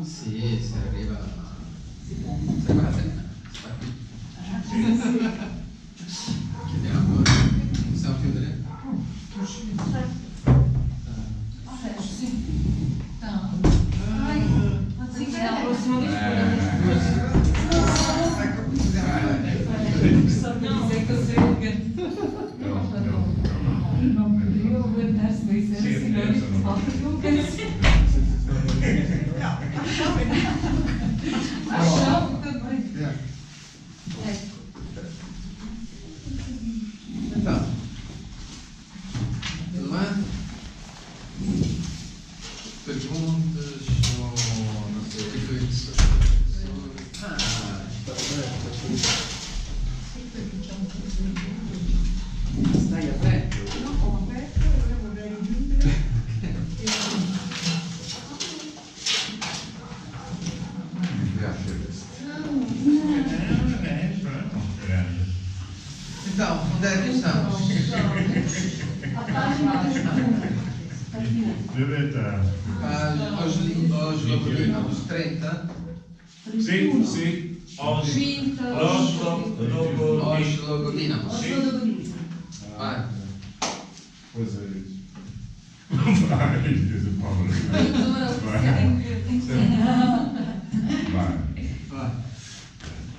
Sì, se arriva a cena. Chiediamo, possiamo chiudere? Então, domande? Perguntas ou não sei, reflexões? Stai aperto? No, ho aperto e ora vorrei aggiungere. Mi piace questo. Então, onde é que estamos? A página Hoje logodinos 30. Sì, sì, oggi Logodinos. Sì. Vai. Pois é isso. Vai, diz o Paulo. Vai. Vai.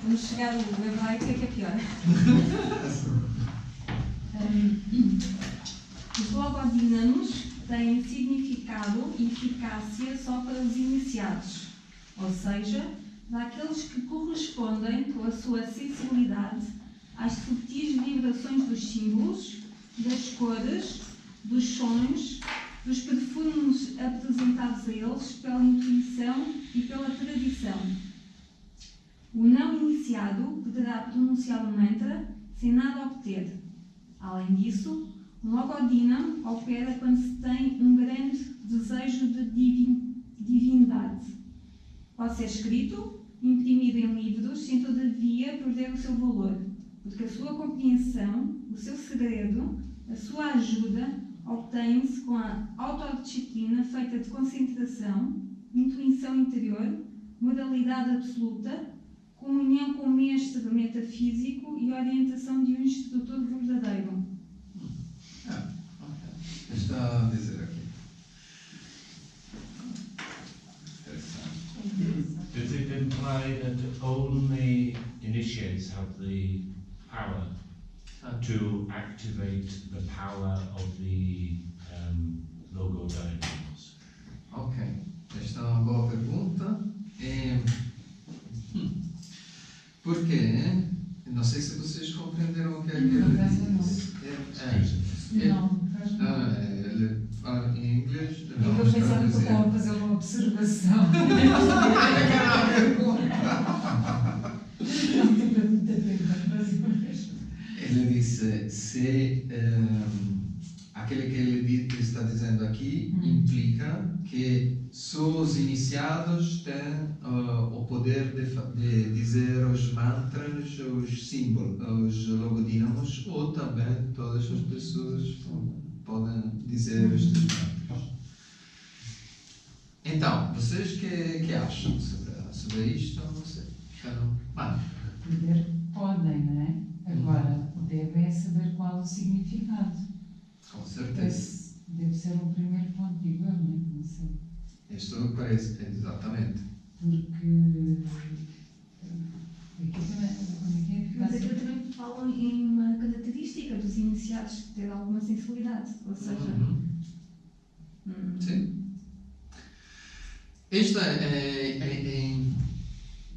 Vamos chegar no hebraico, que é pior. Os logodínamos têm significado e eficácia só para os iniciados, ou seja, daqueles que correspondem com a sua sensibilidade às sutis vibrações dos símbolos, das cores, dos sons, dos perfumes apresentados a eles pela intuição e pela tradição. O não iniciado poderá pronunciar o mantra sem nada obter. Além disso, o logodínamo opera quando se tem um grande desejo de divindade. Pode ser escrito, imprimido em livros, sem todavia perder o seu valor, porque a sua compreensão, o seu segredo, a sua ajuda obtém-se com a autodisciplina feita de concentração, intuição interior, moralidade absoluta, comunhão com o mestre metafísico e orientação de um instrutor verdadeiro. Está a dizer aqui. Does it imply that only initiates have the power to activate the power of the logodynamos? Ok, esta é uma boa pergunta. Porque, não sei se vocês compreenderam o que é que ele disse. Ele fala em inglês. Eu pensava que estava a fazer uma observação. Ele disse, se aquele que ele está dizendo aqui implica que só os iniciados têm o poder de dizer os mantras, os símbolos, os logodínamos, ou também todas as pessoas podem dizer estes mantras. Então, vocês que acham sobre isto? Não sei. Poder podem, não é? Agora, devem saber qual o significado. Com certeza. Deve ser o primeiro ponto, digo eu, não é? Não sei. Isto parece, exatamente. Porque aqui também, Mas aqui também falam em uma característica dos iniciados ter alguma sensibilidade, ou seja... Sim. Isto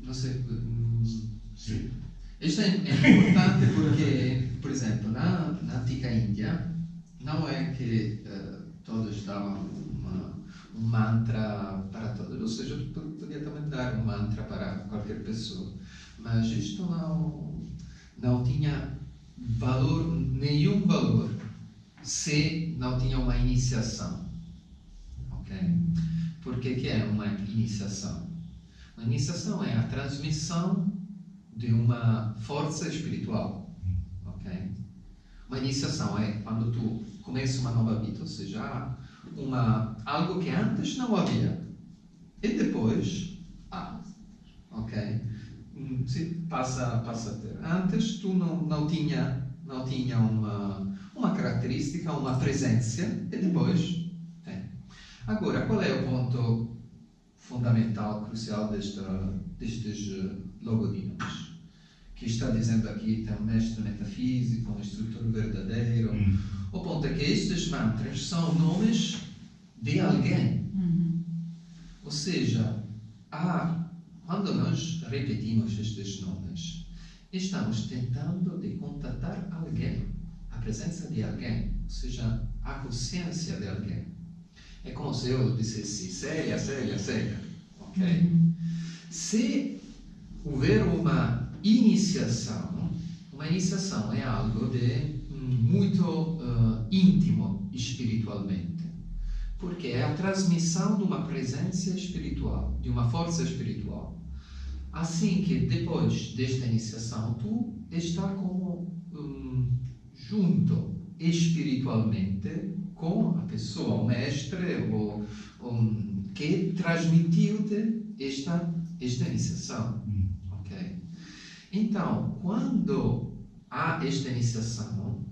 não sei... Sì. Isto é importante porque, por exemplo, na antiga Índia, não é que todos davam um mantra para todos, ou seja, podia também dar um mantra para qualquer pessoa, mas isto não tinha nenhum valor se não tinha uma iniciação, ok? Porque que é uma iniciação? Uma iniciação é a transmissão de uma força espiritual. Ok? Uma iniciação é quando tu começa uma nova vida, ou seja, algo que antes não havia. E depois há. Ok? Passa a ter. Antes tu não tinha uma característica, uma presença, e depois tem. Agora, qual é o ponto fundamental, crucial destes logodínamos? Que está dizendo aqui, tem um mestre metafísico, um instrutor verdadeiro. O ponto é que estes mantras são nomes de alguém. Ou seja, quando nós repetimos estes nomes, estamos tentando de contatar alguém, a presença de alguém, ou seja, a consciência de alguém. É como se eu dissesse Célia, Célia, Célia. Ok? Se houver uma iniciação é algo de muito íntimo espiritualmente. Porque é a transmissão de uma presença espiritual, de uma força espiritual. Assim que depois desta iniciação, tu está como junto espiritualmente com a pessoa, o mestre, que transmitiu-te esta iniciação. Ok? Então, quando há esta iniciação,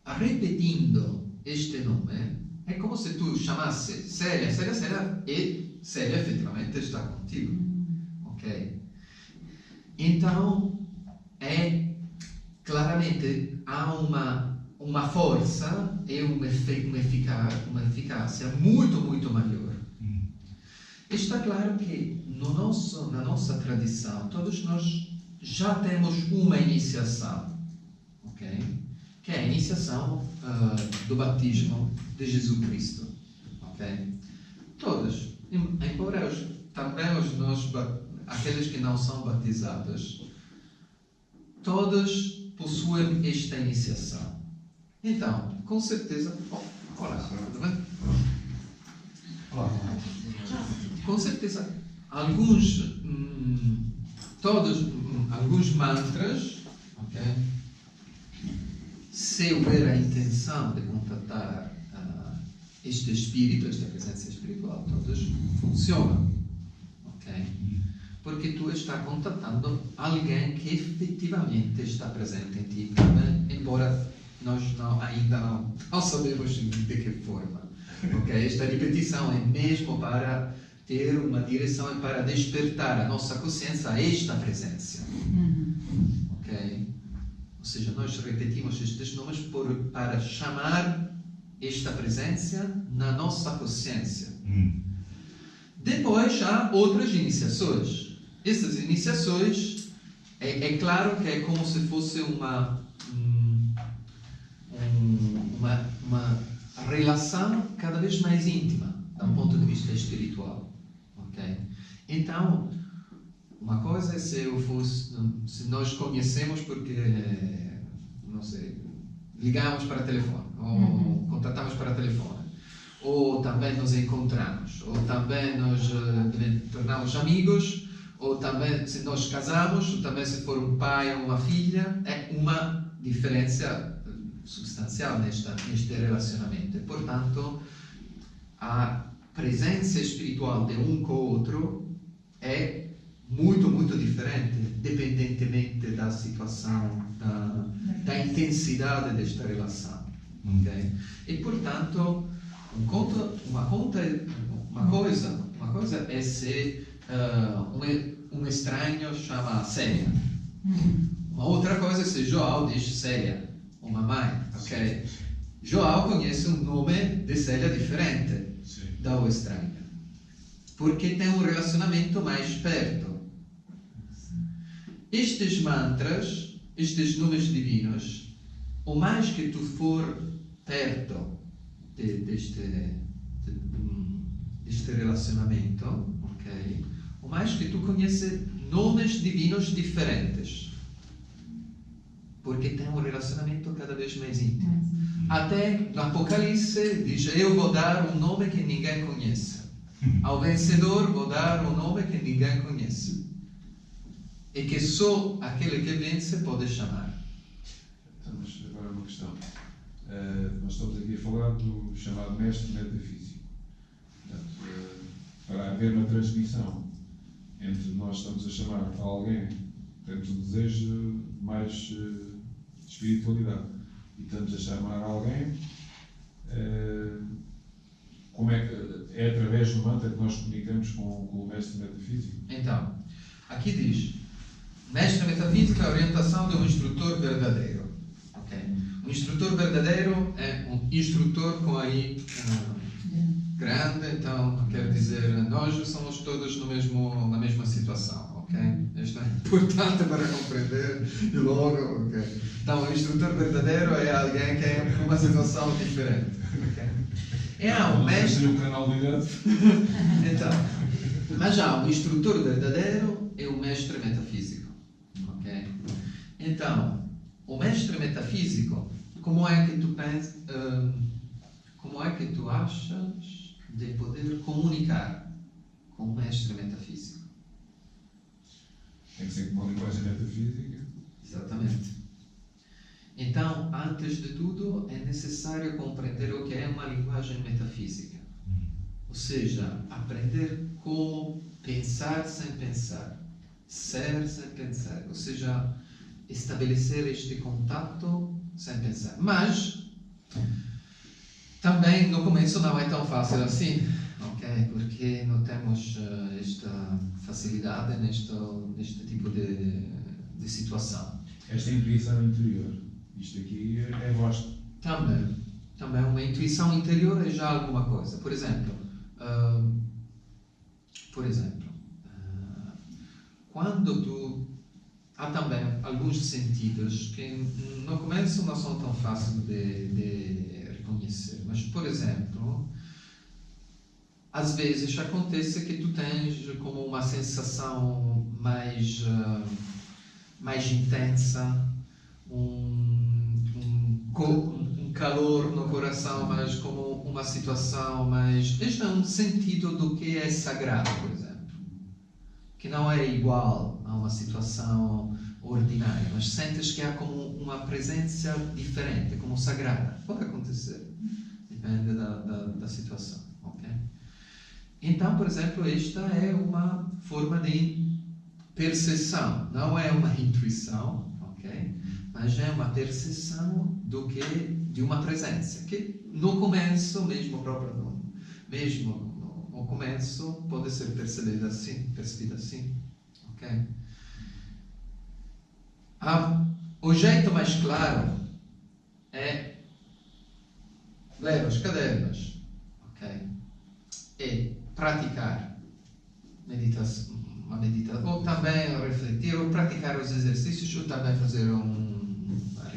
repetindo este nome, é como se tu chamasse Célia, Célia, Célia, e Célia efetivamente está contigo. Ok? Então, claramente há uma força e uma eficácia muito, muito maior. Está claro que na nossa tradição, todos nós já temos uma iniciação, ok? Que é a iniciação do batismo de Jesus Cristo, ok? Todos, embora aqueles que não são batizados, todos possuem esta iniciação. Então, com certeza... Olá, tudo bem? Olá. Com certeza, alguns mantras, ok? Se houver a intenção de contatar este espírito, esta presença espiritual, todos funcionam, ok? Porque tu estás contatando alguém que efetivamente está presente em ti, embora nós ainda não sabemos de que forma. Okay? Esta repetição é mesmo para ter uma direção, é para despertar a nossa consciência a esta presença. Ok? Ou seja, nós repetimos estes nomes para chamar esta presença na nossa consciência. Depois há outras iniciações. Essas iniciações, é claro que é como se fosse uma relação cada vez mais íntima, do ponto de vista espiritual. Okay? Então, uma coisa é se nós conhecemos porque, não sei, ligamos para telefone, ou contatamos para telefone, ou também nos encontramos, ou também nos tornamos amigos, ou também se nós casamos, ou também se for um pai ou uma filha, é uma diferença substancial neste relacionamento. E, portanto, a presença espiritual de um com o outro é muito, muito diferente, dependentemente da situação, da intensidade desta relação. Okay? E, portanto, uma coisa é se um estranho chama Célia. Uma outra coisa é se João diz Célia, ou mamãe. Okay? João conhece um nome de Célia diferente do estranho, porque tem um relacionamento mais perto. Estes mantras, estes nomes divinos, o mais que tu for perto deste relacionamento, okay? O mais que tu conheces nomes divinos diferentes, porque tem um relacionamento cada vez mais íntimo. Até no Apocalipse diz: eu vou dar um nome que ninguém conhece. Ao vencedor vou dar um nome que ninguém conhece. E que só aquele que vence pode chamar. Então, mas agora uma questão. Nós estamos aqui a falar do chamado mestre metafísico. Portanto, para haver uma transmissão entre nós estamos a chamar a alguém, temos um desejo de mais espiritualidade e estamos a chamar a alguém, como é que é através do mantra que nós comunicamos com o mestre metafísico? Então, aqui diz, mestre metafísico é a orientação de um instrutor verdadeiro. Okay? Um instrutor verdadeiro é um instrutor com aí grande, então quer dizer, nós somos todos na mesma situação. Okay? Isto é importante para compreender e logo. Okay? Então, o instrutor verdadeiro é alguém que é uma situação diferente. Okay? Há um mestre. Um canal direto. Então, mas já o instrutor verdadeiro é o mestre metafísico. Okay? Então, o mestre metafísico, como é que tu pensas, como é que tu achas de poder comunicar com o mestre metafísico? Tem que ser com uma linguagem metafísica. Exatamente. Então, antes de tudo, é necessário compreender o que é uma linguagem metafísica. Ou seja, aprender como pensar sem pensar, ser sem pensar. Ou seja, estabelecer este contato sem pensar. Mas, também no começo não é tão fácil assim. Okay? Porque não temos esta facilidade neste tipo de situação. Esta intuição interior, isto aqui é vasto. Também uma intuição interior é já alguma coisa. Por exemplo, quando tu... Há também alguns sentidos que no começo não são tão fáceis de reconhecer. Mas, por exemplo, às vezes acontece que tu tens como uma sensação mais intensa, um calor no coração, mas como uma situação mais... Este é um sentido do que é sagrado, por exemplo. Que não é igual a uma situação ordinária, mas sentes que há como uma presença diferente, como sagrada. Pode acontecer, depende da situação. Okay? Então, por exemplo, esta é uma forma de percepção, não é uma intuição, okay? Mas é uma percepção de uma presença, que no começo, mesmo no começo, pode ser percebida assim. Okay? O jeito mais claro é ler os cadernos, okay? E praticar uma meditação, ou também refletir, ou praticar os exercícios, ou também fazer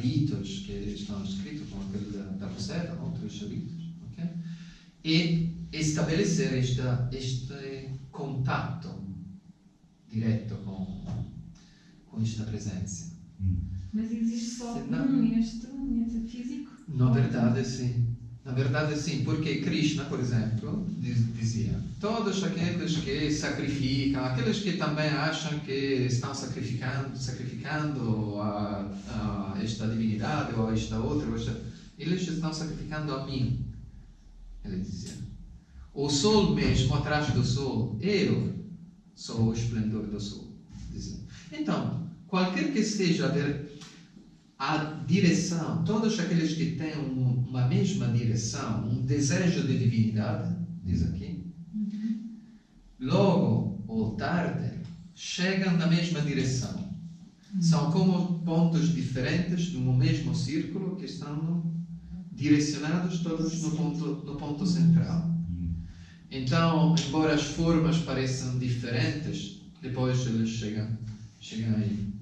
ritos que estão escritos, como aquele da Rosetta, outros ritos, okay? E estabelecer este contato direto com esta presença. Mas existe só um mestre metafísico? Na verdade sim, porque Krishna, por exemplo, dizia, todos aqueles que sacrificam, aqueles que também acham que estão sacrificando a esta divindade ou a esta outra, eles estão sacrificando a mim, ele dizia. O sol mesmo, atrás do sol, eu sou o esplendor do sol, dizia. Então, qualquer que seja a direção, todos aqueles que têm uma mesma direção, um desejo de divindade, diz aqui, logo ou tarde, chegam na mesma direção. São como pontos diferentes de um mesmo círculo que estão direcionados todos no ponto central. Então, embora as formas pareçam diferentes, depois eles chegam aí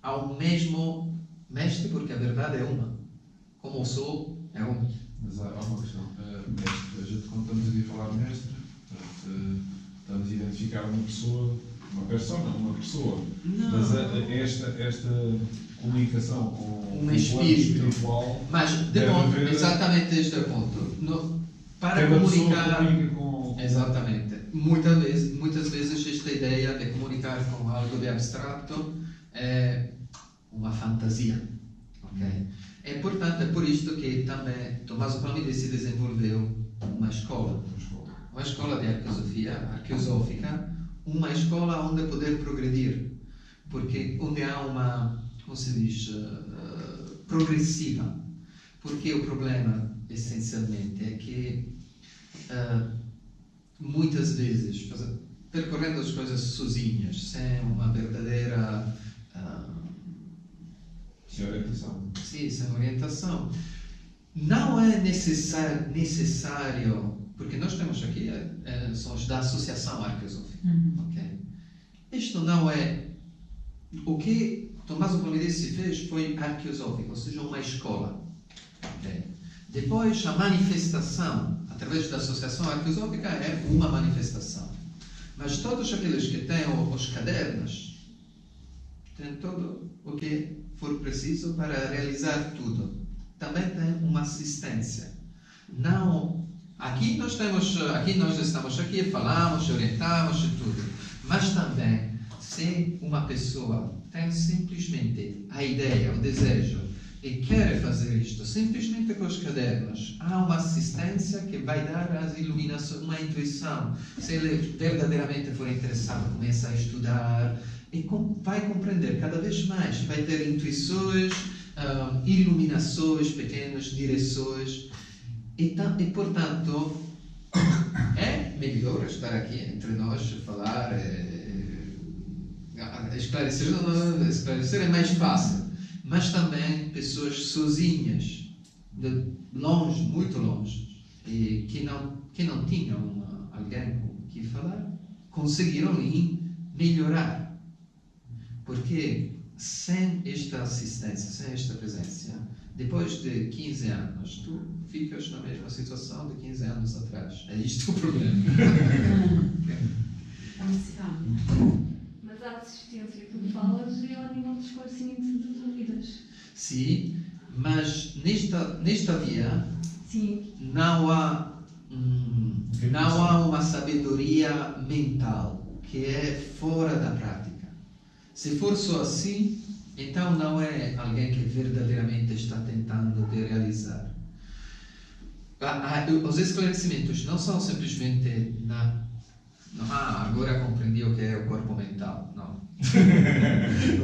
ao mesmo mestre, porque a verdade é uma. Como o sol é um. Mas há uma questão. Mestre, a gente, quando estamos aqui a falar de mestre, estamos a identificar uma pessoa. Não. Mas esta comunicação com um espírito espiritual. Mas exatamente este é o ponto. Para cada comunicar. Pessoa comunica com Exatamente. Muitas vezes esta ideia de comunicar com algo de abstrato é uma fantasia. Okay? É por isto que também Tommaso Parmenides desenvolveu uma escola de arqueosófica, uma escola onde poder progredir, porque onde há uma, como se diz, progressiva. Porque o problema, essencialmente, é que muitas vezes, percorrendo as coisas sozinhas, sem uma verdadeira sem orientação, não é necessário, porque nós temos aqui, somos da Associação Arqueosófica. Okay? Isto não é o que Tommaso Parmenides fez, foi arqueosófico, ou seja, uma escola. Okay? Depois, a manifestação, através da Associação Arqueosófica, é uma manifestação. Mas todos aqueles que têm os cadernos, têm tudo o que for preciso para realizar tudo. Também tem uma assistência. Não, aqui nós estamos aqui, falamos, orientamos e tudo. Mas também, se uma pessoa tem simplesmente a ideia, o desejo, e quer fazer isto simplesmente com os cadernos, há uma assistência que vai dar as iluminações, uma intuição. Se ele verdadeiramente for interessado, começa a estudar e vai compreender cada vez mais, vai ter intuições, iluminações pequenas, direções, e portanto é melhor estar aqui entre nós, falar, esclarecer é mais fácil. Mas também pessoas sozinhas, de longe, muito longe, e que não tinham alguém com quem falar, conseguiram melhorar. Porque sem esta assistência, sem esta presença, depois de 15 anos, tu ficas na mesma situação de 15 anos atrás. É isto o problema. Mas a assistência que tu falas é ao nível de esclarecimento de dúvidas. Sim, mas nesta via Sim. não há uma sabedoria mental que é fora da prática. Se for só assim, então não é alguém que verdadeiramente está tentando de realizar. Os esclarecimentos não são simplesmente agora compreendi o que é o corpo mental. Não.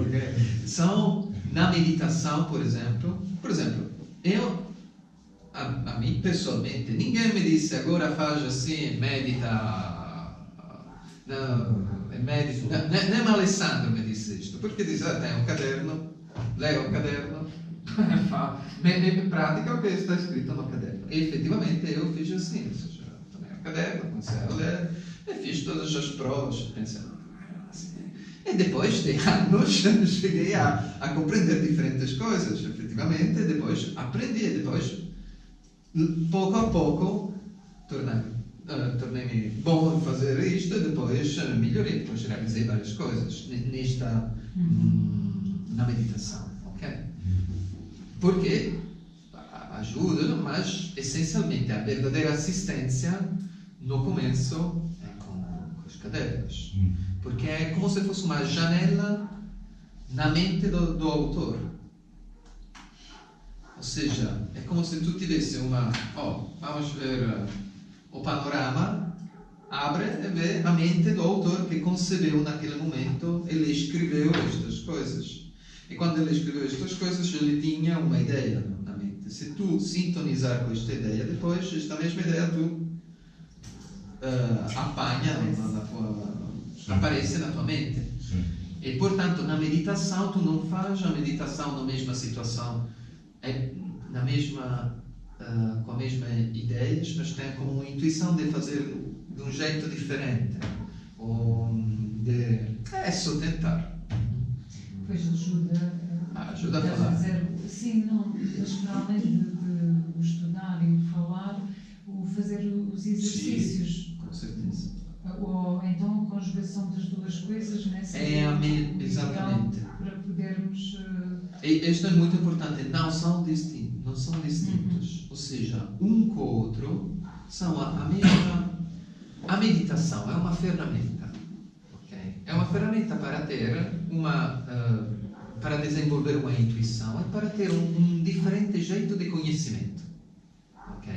Okay? São na meditação, por exemplo. A mim pessoalmente, ninguém me disse agora faz assim, medita. Nem Alessandro me disse isto, porque diz, tem um caderno, leia o caderno, pratica o que está escrito no caderno. E efetivamente eu fiz assim, ou seja, tomei o caderno, comecei a ler, e fiz todas as provas, pensei, assim. E depois de anos cheguei a compreender diferentes coisas, efetivamente, e depois aprendi, e depois, pouco a pouco, tornei-me bom em fazer isto, e depois melhorei, depois realizei várias coisas na meditação, ok? Porque ajuda, mas essencialmente a verdadeira assistência no começo é com os cadernos, porque é como se fosse uma janela na mente do autor. Ou seja, é como se tu tivesse vamos ver o panorama, abre e vê a mente do autor que concebeu naquele momento, ele escreveu estas coisas. E quando ele escreveu estas coisas, ele tinha uma ideia na mente. Se tu sintonizar com esta ideia, depois esta mesma ideia tu apanha aparece na tua mente. Sim. E portanto, na meditação, tu não faz a meditação na mesma situação, com as mesmas ideias, mas tem como uma intuição de fazer de um jeito diferente. É só tentar. Pois ajuda a falar. Fazer, sim, não, mas para além de estudar e de falar, o fazer os exercícios. Sim, com certeza. Ou então a conjugação das duas coisas, né? Exatamente. Para podermos. Isto é muito importante, não são distintos. Ou seja, um com o outro são a a meditação é uma ferramenta, ok? É uma ferramenta para ter para desenvolver uma intuição e para ter um diferente jeito de conhecimento, ok?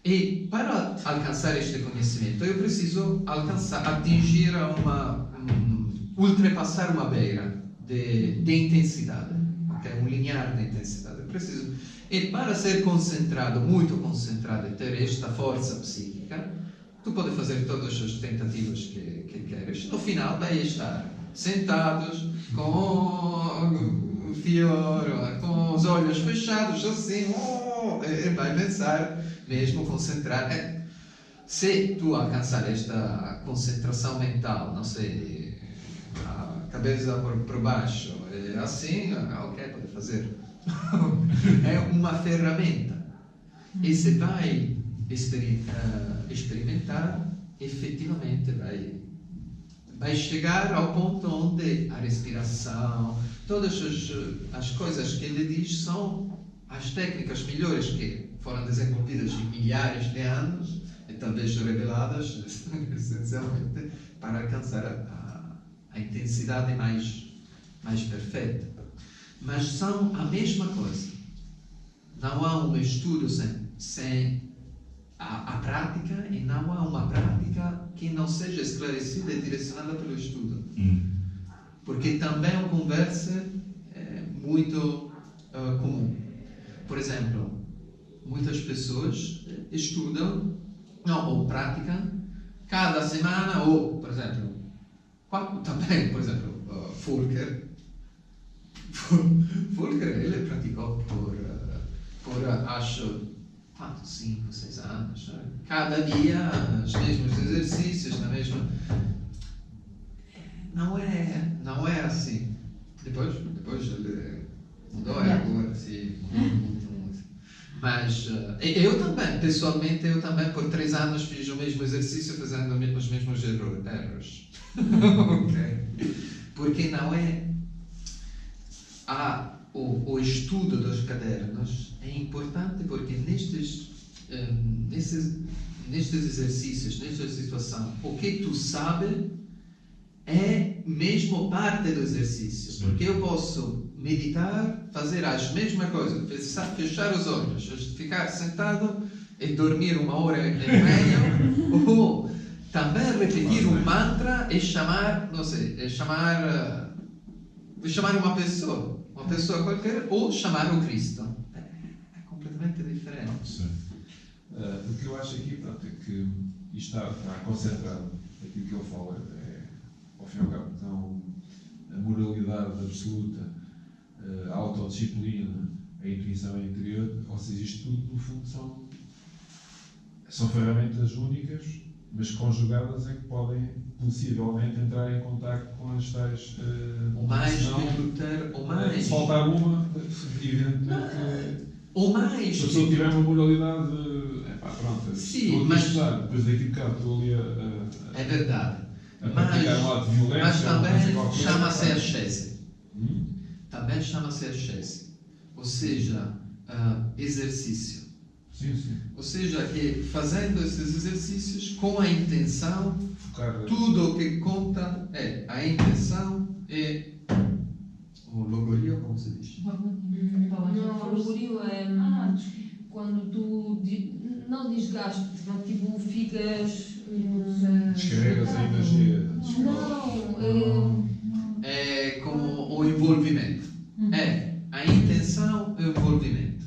E para alcançar este conhecimento eu preciso atingir ultrapassar uma beira de intensidade, ok? Um linear de intensidade. Eu preciso. E para ser concentrado, muito concentrado, e ter esta força psíquica, tu podes fazer todas as tentativas que queres. No final, vai estar sentados com o fior, com os olhos fechados, assim, e vai pensar, mesmo concentrar. Se tu alcançar esta concentração mental, não sei, a cabeça por baixo, assim, ok, pode fazer. É uma ferramenta. E se vai experimentar, efetivamente vai chegar ao ponto onde a respiração, todas as coisas que ele diz são as técnicas melhores que foram desenvolvidas em milhares de anos e talvez reveladas essencialmente para alcançar a intensidade mais perfeita. Mas são a mesma coisa. Não há um estudo sem a prática, e não há uma prática que não seja esclarecida e direcionada pelo estudo. Porque também a conversa é muito comum. Por exemplo, muitas pessoas estudam, ou praticam, cada semana, ou, por exemplo, também, por exemplo, Furker, ele praticou por acho, 5, 6 anos, né? Cada dia os mesmos exercícios, na mesma. Não é assim. Depois ele mudou, agora assim, muito. Mas eu também, pessoalmente, por 3 anos fiz o mesmo exercício fazendo os mesmos erros. Ok? Porque não é. O estudo dos cadernos é importante porque nestes exercícios, nesta situação, o que tu sabes é mesmo parte do exercício. Porque eu posso meditar, fazer as mesmas coisas, fechar os olhos, ficar sentado e dormir 1h30, ou também repetir um mantra e chamar uma pessoa qualquer, ou chamar o Cristo. É completamente diferente. O que eu acho aqui, pronto, é que isto está concentrado, aquilo que ele fala, ao fim e ao cabo, então, a moralidade absoluta, a autodisciplina, a intuição interior, ou seja, isto tudo, no fundo, são ferramentas únicas, mas conjugadas em que podem possivelmente entrar em contacto com as tais. O mais se faltar uma, evidentemente. O mais. Se a pessoa tiver uma moralidade. Pronto. Sim, mas. Depois daqui de cá estou ali é verdade. praticar um ato de violência. Mas também chama-se ascese. Também chama-se ascese. Ou seja, exercício. Sim. Ou seja, que fazendo esses exercícios com a intenção, tudo o que conta é a intenção e o logorio, como se diz? Não, o logorio é quando tu não desgastas, tipo ficas. Descarregas a energia. Não, é como o envolvimento. É a intenção e o envolvimento.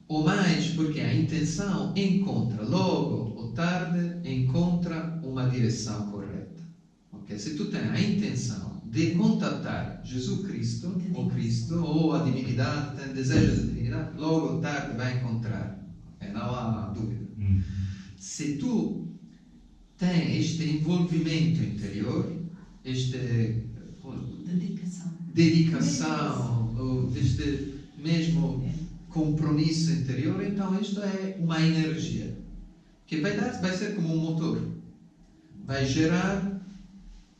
Ou mais, porque a intenção encontra, logo ou tarde, encontra uma direção correta. Okay? Se tu tens a intenção de contatar Jesus Cristo, ou Cristo, ou a divindade, tem desejo da divindade, logo ou tarde vai encontrar. Okay? Não há dúvida. Se tu tens este envolvimento interior, esta dedicação, ou este mesmo compromisso interior, então isto é uma energia que vai ser como um motor, vai gerar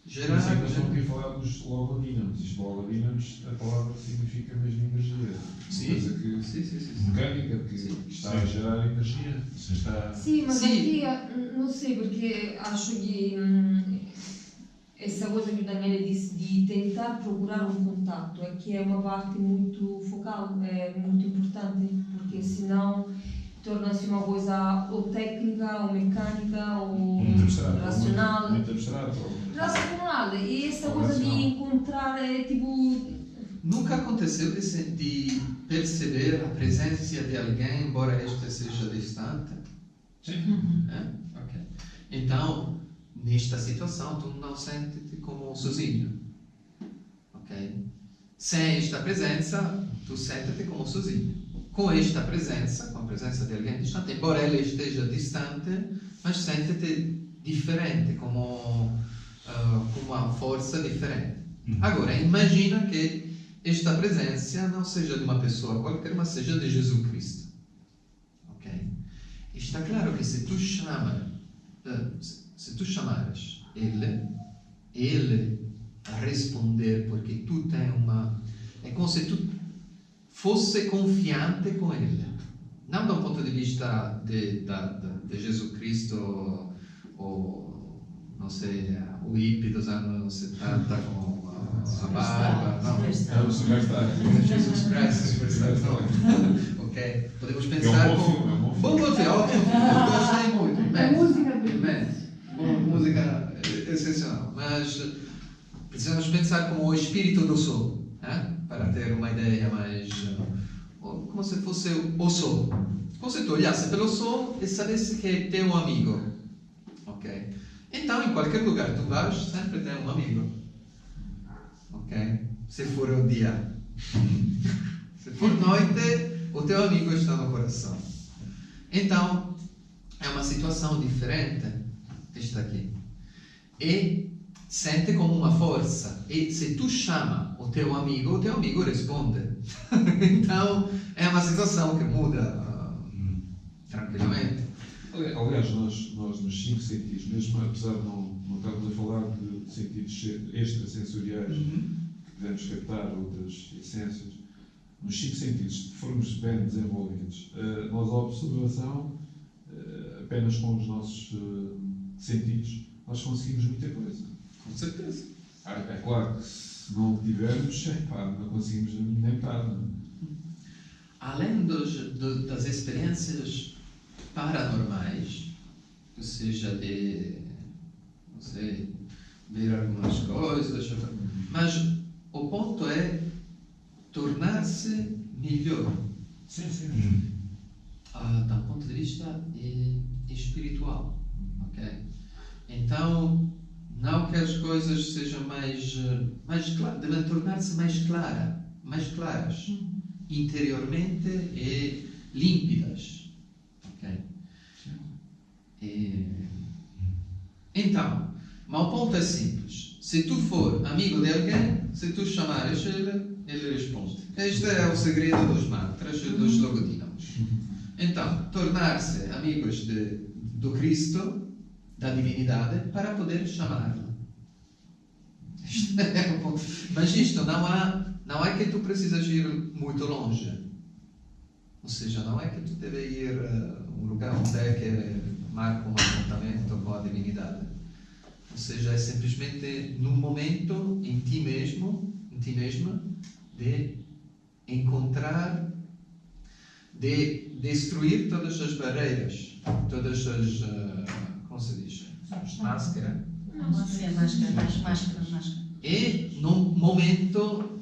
gerar. Por isso é que nós estamos aqui a falar dos logodínamos. Isto logodínamos, a palavra significa mesmo energia. Sim. Coisa que, Sim. mecânica, que está a gerar energia. Sim, mas Sim. aqui não sei, porque acho que essa coisa que o Daniele disse de tentar procurar um contato é que é uma parte muito focal, é muito importante, porque senão torna-se uma coisa ou técnica, ou mecânica, ou Muito abstrato. racional. Muito abstrato. Racional, e essa coisa de encontrar é tipo. Nunca aconteceu de perceber a presença de alguém, embora este seja distante? Sim. É? Ok. Então, nesta situação, tu não sentes-te como sozinho. Ok? Sem esta presença, tu sentes-te como sozinho. Com esta presença, com a presença de alguém distante, embora ele esteja distante, mas sente-te diferente, como uma força diferente. Agora, imagina que esta presença não seja de uma pessoa qualquer, mas seja de Jesus Cristo. Ok? Está claro que se tu chamares ele a responder, porque tu tens uma... É como se tu fosse confiante com ele. Não do ponto de vista de Jesus Cristo, ou não sei, o hippie dos anos 70 com a barba, não. É o superstar. Jesus Christ, não. Ok? Podemos pensar É um bom filme, é um bom filme. Bom filme, eu gostei muito. A música Música excepcional. Mas precisamos pensar como o espírito do sol, para ter uma ideia mais... como se fosse o sol. Como se tu olhasse pelo sol e sabesse que é teu amigo. Ok? Então, em qualquer lugar tu vais, sempre tem um amigo. Ok? Se for o dia. Se for noite, o teu amigo está no coração. Então, é uma situação diferente, esta aqui. E sente como uma força. E se tu chama o teu amigo responde. Então, é uma situação que muda tranquilamente. Aliás, nós nos 5 sentidos, mesmo apesar de não estarmos a falar de sentidos extrasensoriais, que podemos captar outras essências, nos 5 sentidos, se formos bem desenvolvidos, nós a observação, apenas com os nossos sentidos, nós conseguimos muita coisa. Com certeza. É claro que se não tivermos, não conseguimos nem metade. Além das experiências paranormais, ou seja, de, não sei, ver algumas coisas, mas o ponto é tornar-se melhor. Sim. Do ponto de vista espiritual. Ok? Então, não que as coisas sejam mais claras, devem tornar-se mais claras, interiormente e límpidas. Ok? Então, mas o ponto é simples. Se tu for amigo de alguém, se tu chamares ele responde. Este é o segredo dos mantras e dos logodínamos. Então, tornar-se amigos do Cristo, da divindade, para poder chamá-lo. Mas isto não é que tu precisas ir muito longe. Ou seja, não é que tu deve ir a um lugar onde é que marca um apontamento com a divindade. Ou seja, é simplesmente num momento em ti mesma, de encontrar, de destruir todas as barreiras, todas as, como se diz? Máscara. Máscara. E num momento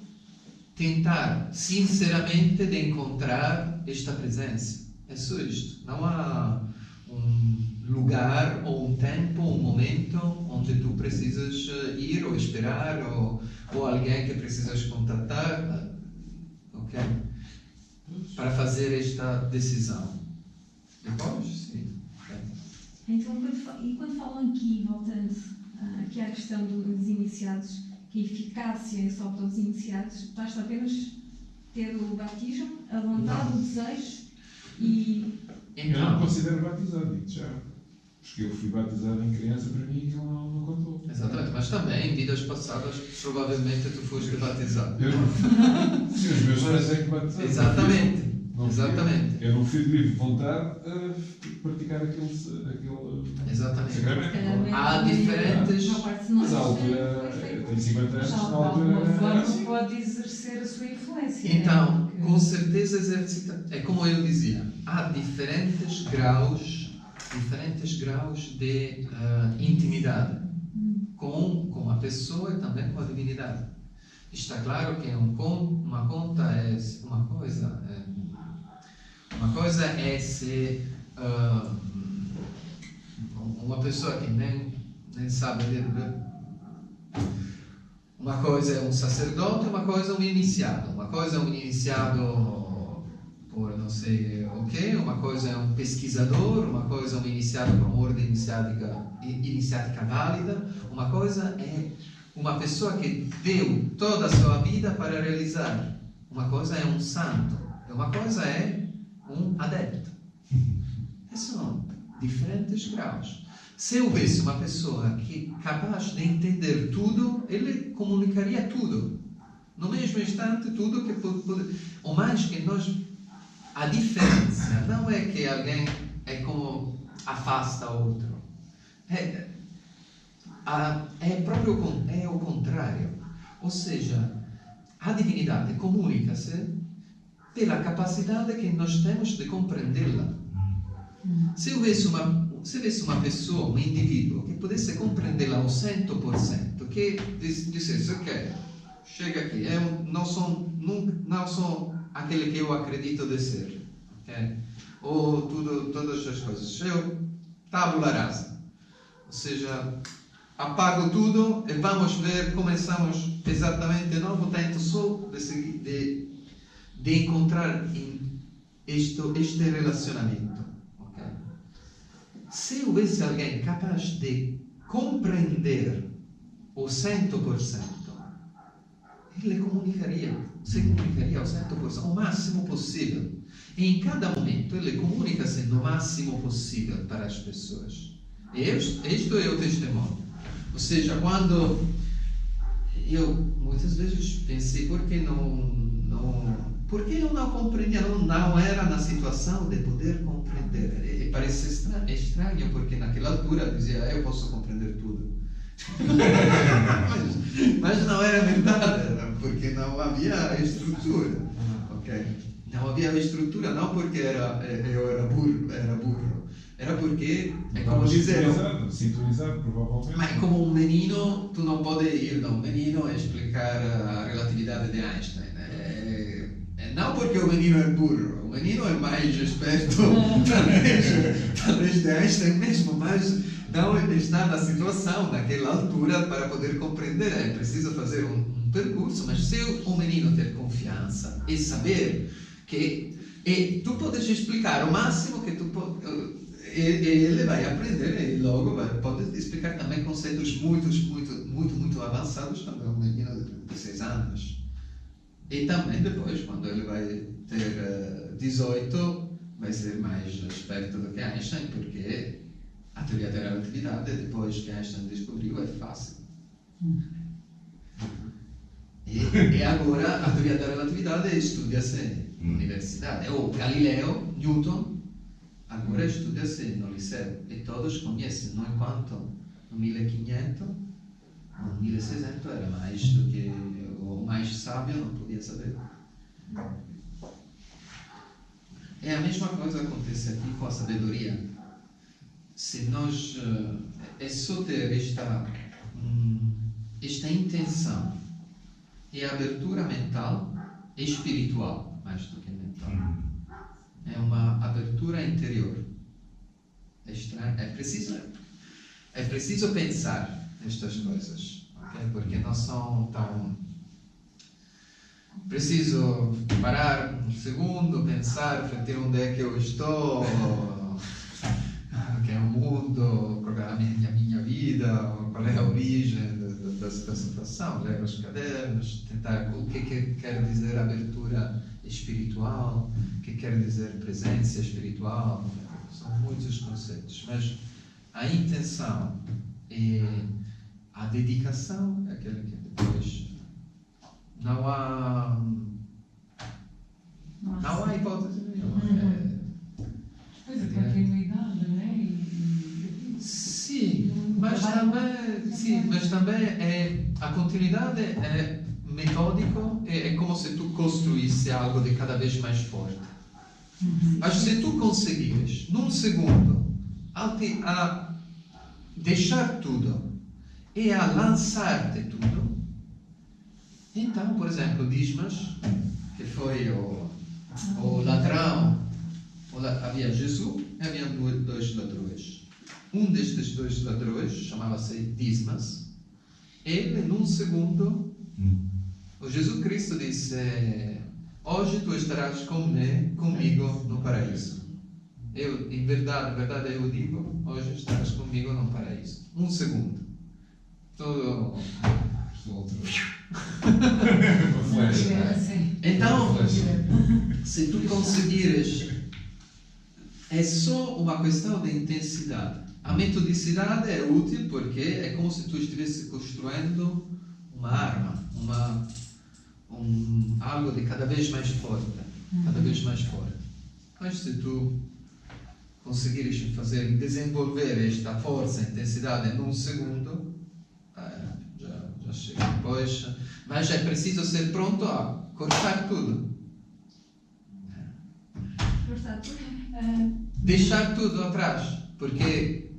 tentar sinceramente de encontrar esta presença. É só isto. Não há um lugar ou um tempo, um momento onde tu precisas ir ou esperar ou alguém que precisas contatar, ok? Para fazer esta decisão. Depois, sim. Okay. Então, quando falam aqui, voltando aqui à questão dos iniciados, que a eficácia é só para os iniciados, basta apenas ter o batismo, a vontade, o desejo e... Eu não considero batizado, digo já. Porque eu fui batizado em criança, para mim aquilo não contou. Exatamente, mas também em vidas passadas provavelmente tu foste batizado. Eu não. Sim, os meus pais é que batizaram. Exatamente. Não fui Exatamente. eu não fui de livre vontade a praticar aquele Exatamente. sacramento. Há diferentes. Mas à altura, eu tenho 50 anos, Já, na de alguma altura era forma, assim. pode exercer a sua influência. Então, né? com certeza exercita. É como eu dizia, há diferentes graus de intimidade com a pessoa e também com a divinidade. Está claro que uma conta é uma coisa. Uma coisa é ser uma pessoa que nem sabe ler. Uma coisa é um sacerdote, uma coisa é um iniciado. Uma coisa é um iniciado por não sei o quê, uma coisa é um pesquisador, uma coisa é um iniciado por uma ordem iniciática válida, uma coisa é uma pessoa que deu toda a sua vida para realizar. Uma coisa é um santo, e uma coisa é um adepto. São diferentes graus. Se houvesse uma pessoa que é capaz de entender tudo, ele comunicaria tudo. No mesmo instante, tudo que pode. Ou mais que nós. A diferença não é que alguém é como afasta o outro. É o contrário. Ou seja, a divinidade comunica-se pela capacidade que nós temos de compreendê-la. Se houvesse uma pessoa, um indivíduo, que pudesse compreendê-la ao 100%, que dissesse, ok, chega aqui, eu não sou aquele que eu acredito de ser, okay? Ou todas as coisas, eu tábula rasa, ou seja, apago tudo e vamos ver, começamos exatamente de novo, tento só de encontrar este relacionamento, okay? Se houvesse alguém capaz de compreender o 100%, ele se comunicaria ao 100%, ao máximo possível. E em cada momento ele comunica-se no máximo possível para as pessoas. E isto é o testemunho. Ou seja, quando eu muitas vezes pensei, por que eu não compreendia, não era na situação de poder compreender. E parece estranho, porque naquela altura eu dizia, eu posso compreender tudo. mas não era verdade, porque não havia estrutura, okay? Não havia estrutura, não porque eu era burro, era porque é como dizer, sintonizado provavelmente. mas como um menino, tu não podes ir a um menino explicar a relatividade de Einstein. Não porque o menino é burro, o menino é mais esperto, talvez de Einstein mesmo, mas não está na situação, naquela altura, para poder compreender. É preciso fazer um percurso, mas se o menino ter confiança e saber que tu podes explicar o máximo que tu pode, ele vai aprender e logo pode explicar também conceitos muito avançados também um menino de 36 anos. E também depois, quando ele vai ter 18, vai ser mais esperto do que Einstein, porque a teoria da relatividade, depois que Einstein descobriu, é fácil. E agora a teoria da relatividade estuda-se na universidade. O Galileu, Newton, agora estuda-se no liceu. E todos conhecem, não enquanto no 1500, no 1600 era mais do que o mais sábio não podia saber. É a mesma coisa que acontece aqui com a sabedoria. Se nós é só ter esta intenção e abertura mental e espiritual, mais do que mental, é uma abertura interior. É preciso pensar nestas coisas, okay? Porque não são tão. Preciso parar um segundo, pensar, refletir onde é que eu estou, que é o mundo, qual é a minha vida, qual é a origem da situação, ler os cadernos, tentar o que quer dizer abertura espiritual, o que quer dizer presença espiritual, são muitos conceitos, mas a intenção e a dedicação é aquele que depois não há hipótese nenhuma. Pois a continuidade, não é? Sim, mas também a continuidade é metódico, é como se tu construísse algo de cada vez mais forte. Mas se tu conseguires, num segundo, a deixar tudo e a lançar-te tudo, então, por exemplo, Dismas, que foi o ladrão, havia Jesus e havia dois ladrões. Um destes dois ladrões chamava-se Dismas. Ele, num segundo, o Jesus Cristo disse: hoje tu estarás comigo no paraíso. Eu, em verdade eu digo, hoje estarás comigo no paraíso. Um segundo. Tudo. Então, se tu conseguires, é só uma questão de intensidade. A metodicidade é útil porque é como se tu estivesse construindo uma arma, algo de cada vez mais forte, cada vez mais forte. Mas se tu conseguires desenvolver esta força, intensidade num segundo, já chega. Depois, mas é preciso ser pronto a cortar tudo. Cortar tudo? Deixar tudo atrás, porque,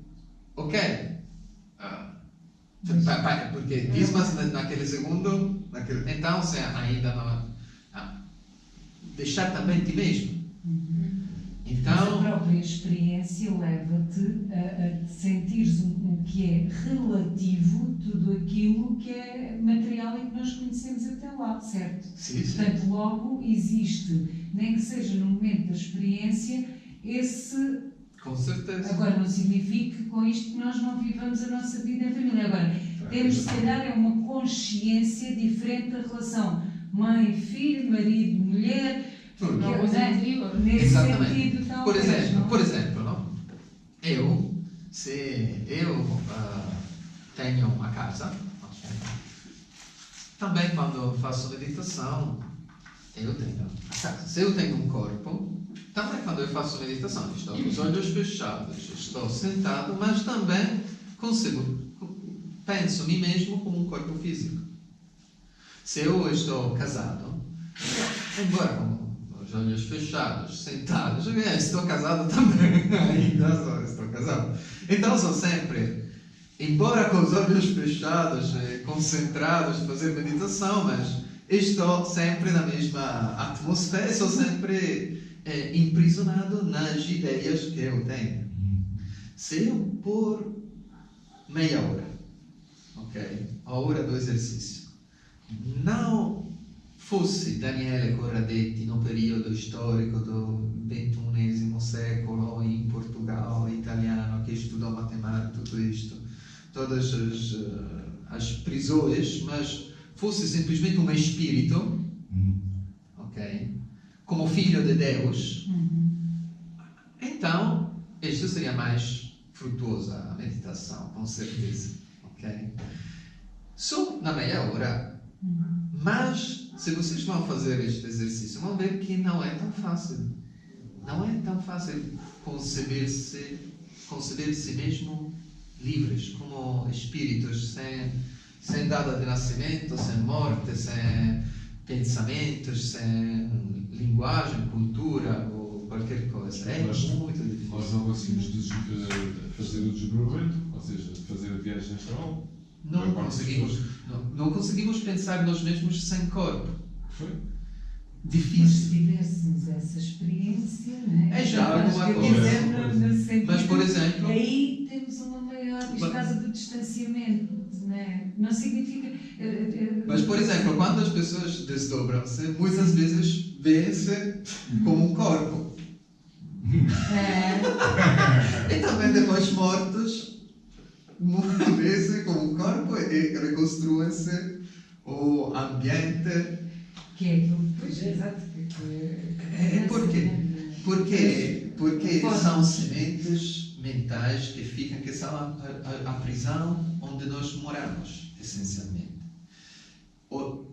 porque Dismas naquele segundo, então se ainda não deixar também ti mesmo. Então, a própria experiência leva-te a sentires o que é relativo, tudo aquilo que é material e que nós conhecemos até lá, certo? sim. Portanto, logo existe, nem que seja no momento da experiência, esse... Com certeza. Agora, não significa que com isto que nós não vivamos a nossa vida em família. Agora, temos, se calhar, uma consciência diferente da relação mãe-filho, marido-mulher... Nesse exatamente. sentido, Por talvez, exemplo, não? Se eu tenho uma casa, também quando faço meditação, eu tenho a casa. Se eu tenho um corpo, também quando eu faço meditação, estou com os olhos fechados, estou sentado, mas também penso em mim mesmo como um corpo físico. Se eu estou casado, embora com os olhos fechados, sentados, estou casado também, ainda estou casado. Então sou sempre, embora com os olhos fechados, concentrados, fazer meditação, mas estou sempre na mesma atmosfera, estou sempre imprisionado nas ideias que eu tenho. Se eu por meia hora, a hora do exercício, não fosse Daniele Corradetti no período storico do XXI século in Portugal, italiano, che estudou matemática, tudo isto, todas as prisões, mas fosse simplesmente um espírito, como filho de Deus, então isto seria mais frutuosa a meditação, com certeza. Só na meia hora. Mas, se vocês vão fazer este exercício, vão ver que não é tão fácil. Não é tão fácil conceber-se mesmo livres, como espíritos, sem data de nascimento, sem morte, sem pensamentos, sem linguagem, cultura ou qualquer coisa. É muito difícil. Nós não conseguimos fazer o desdobramento, ou seja, fazer a viagem astral. Não conseguimos pensar nós mesmos sem corpo. Foi? Difícil. Mas se tivéssemos essa experiência, não é? É já alguma coisa. Mas, por exemplo... Aí temos uma maior por causa do distanciamento, não é? Não significa... Mas, por exemplo, quando as pessoas desdobram-se, muitas vezes vêem-se como um corpo. E também depois mortos, muitas vezes como um corpo e reconstruem-se o ambiente. Que é aquilo, pois, exato. Porque são sementes mentais que ficam, que são a prisão onde nós moramos, essencialmente.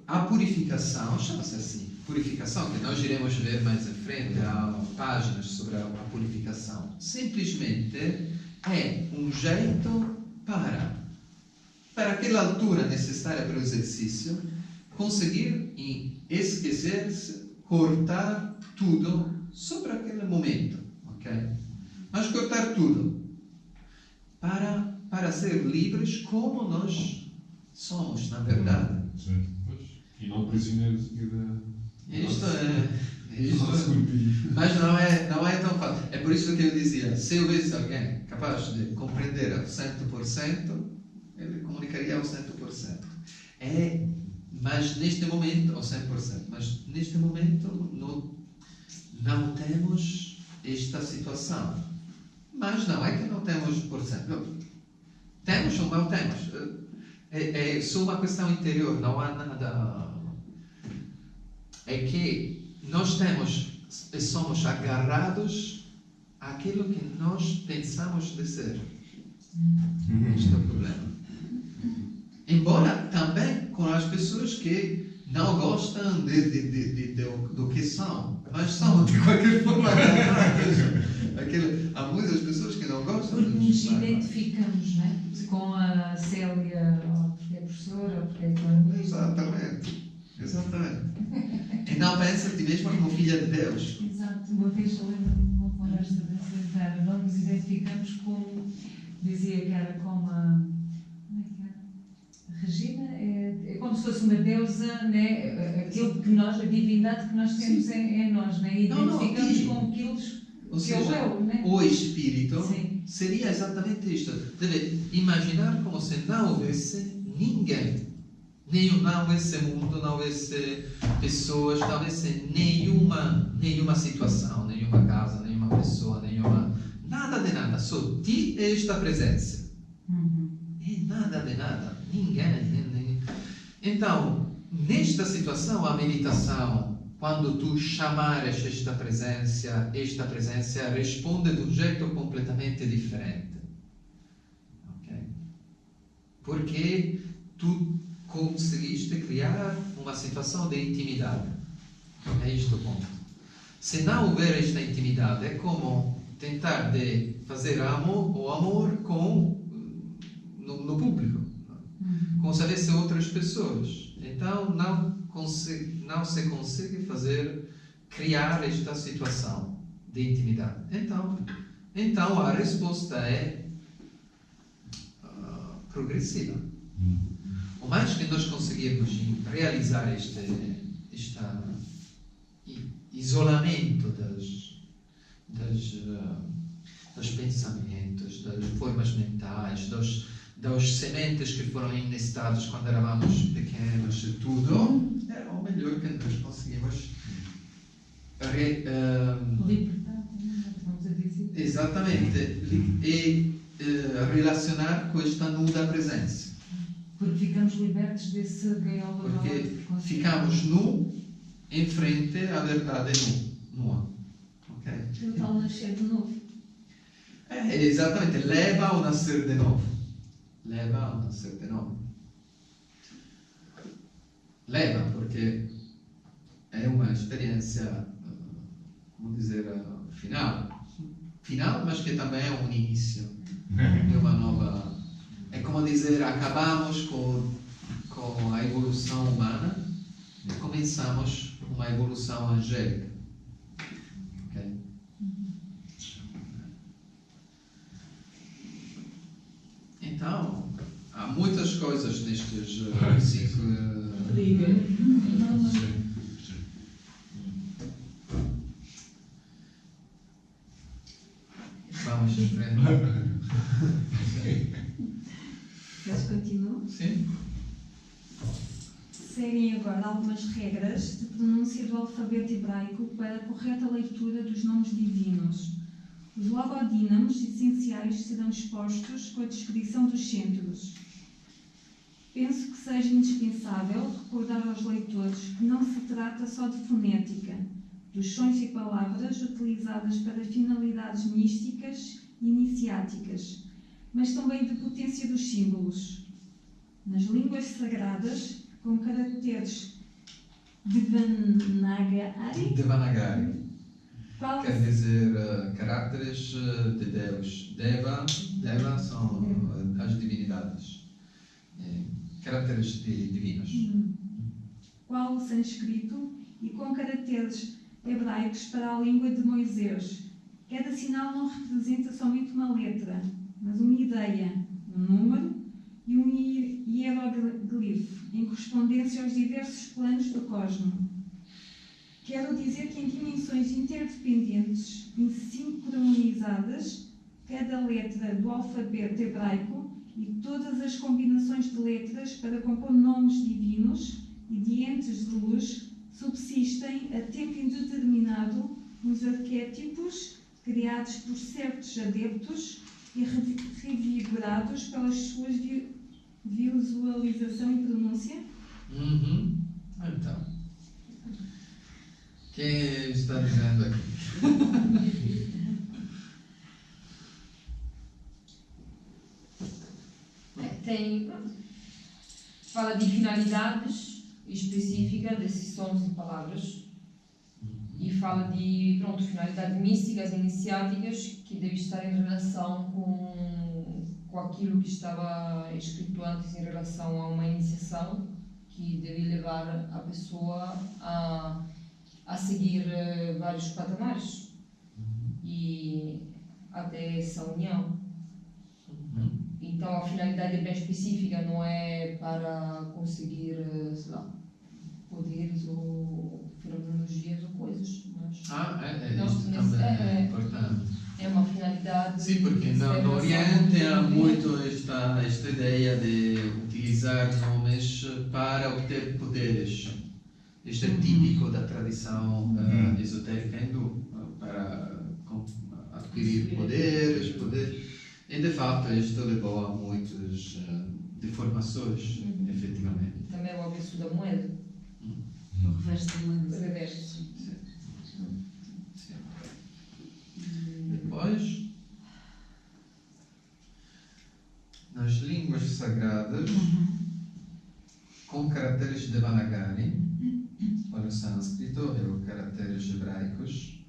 A purificação, chama-se assim, purificação, que nós iremos ver mais em frente, há páginas sobre a purificação, simplesmente é um jeito para aquela altura necessária para o exercício, conseguir esquecer-se, cortar tudo sobre aquele momento, ok? Mas cortar tudo para ser livres como nós somos, na verdade. Sim, pois. E não prisioneiros aqui da... Isto mas não é tão fácil. É por isso que eu dizia, se eu visse alguém capaz de compreender a 100%, ele comunicaria ao 100%. Mas neste momento, ao 100%, mas neste momento não temos esta situação. Mas não é que não temos por cento. Temos ou não temos. É só uma questão interior, não há nada. É que nós somos agarrados àquilo que nós pensamos de ser. Este é o problema. Embora também com as pessoas que não gostam do que são, mas são de qualquer forma agarradas. Há muitas pessoas que não gostam. Porque nos identificamos, não é? Com a Célia, ou porque é professora, ou porque é economista. Exatamente. E não pensa em ti mesmo como filha de Deus. Exato. Uma vez eu lembro-me de uma conversa dessa cara. Nós nos identificamos como, dizia que era como a... Como é que era? Regina é como se fosse uma deusa, né? Aquilo que nós, a divindade que nós temos em nós, né? E identificamos com aquilo que é o eu, né? O espírito Sim. seria exatamente isto. Deve imaginar como se não houvesse ninguém. Não houvesse mundo, não houvesse pessoas, não houvesse nenhuma situação, nenhuma casa, nenhuma pessoa, nada de nada. Só ti e esta presença. E nada de nada. Ninguém. Então, nesta situação, a meditação, quando tu chamares esta presença responde de um jeito completamente diferente. Ok? Porque tu conseguiste criar uma situação de intimidade. É este o ponto. Se não houver esta intimidade, é como tentar de fazer o amor no público, como se houvesse outras pessoas. Então não se consegue criar esta situação de intimidade. Então a resposta é progressiva. O mais que nós conseguirmos realizar este isolamento dos pensamentos, das formas mentais, das sementes que foram inestadas quando éramos pequenos e tudo, é o melhor que nós conseguimos Libertar, vamos dizer. exatamente, e relacionar com esta nuda presença. Porque ficamos libertos desse gaiola. Porque ficamos em frente à verdade nua. Ok? Tentar nascer de novo. Exatamente, leva ao nascer de novo. Leva, porque é uma experiência, como dizer, final, mas que também é um início de uma nova. É como dizer, acabamos com a evolução humana e começamos uma evolução angélica. Okay? Então, há muitas coisas nestes 5... Vamos em frente. Queres continuar? Sim. Seguem agora algumas regras de pronúncia do alfabeto hebraico para a correta leitura dos nomes divinos. Os logodínamos essenciais serão expostos com a descrição dos centros. Penso que seja indispensável recordar aos leitores que não se trata só de fonética, dos sons e palavras utilizadas para finalidades místicas iniciáticas, mas também de potência dos símbolos. Nas línguas sagradas, com caracteres Devanagari, Quer dizer, caracteres de Deus. Deva são as divindades. Caracteres divinos. Qual o sânscrito, e com caracteres hebraicos para a língua de Moisés. Cada sinal não representa somente uma letra, mas uma ideia, um número e um hieroglifo, em correspondência aos diversos planos do cosmos. Quero dizer que em dimensões interdependentes e sincronizadas, cada letra do alfabeto hebraico e todas as combinações de letras para compor nomes divinos e de entes de luz subsistem a tempo indeterminado nos arquétipos criados por certos adeptos e revigorados pelas suas visualização e pronúncia. Então, quem está dizendo aqui? Fala de finalidades específicas desses sons e palavras e fala de finalidades místicas e iniciáticas que devem estar em relação com aquilo que estava escrito antes em relação a uma iniciação que deve levar a pessoa a seguir vários patamares e até essa união. Então a finalidade é bem específica, não é para conseguir, sei lá, poderes ou fenomenologias ou coisas, mas Isto também é importante. é uma finalidade. Sim, porque no Oriente há muito esta ideia de utilizar nomes para obter poderes. Isto é típico da tradição esotérica hindu, para adquirir poderes. E de fato isto levou a muitas deformações, efetivamente. Também é o avesso da moeda. O reverso da O moeda. reverso. Depois, nas línguas sagradas, com caracteres Devanagari, para o sânscrito e os caracteres hebraicos,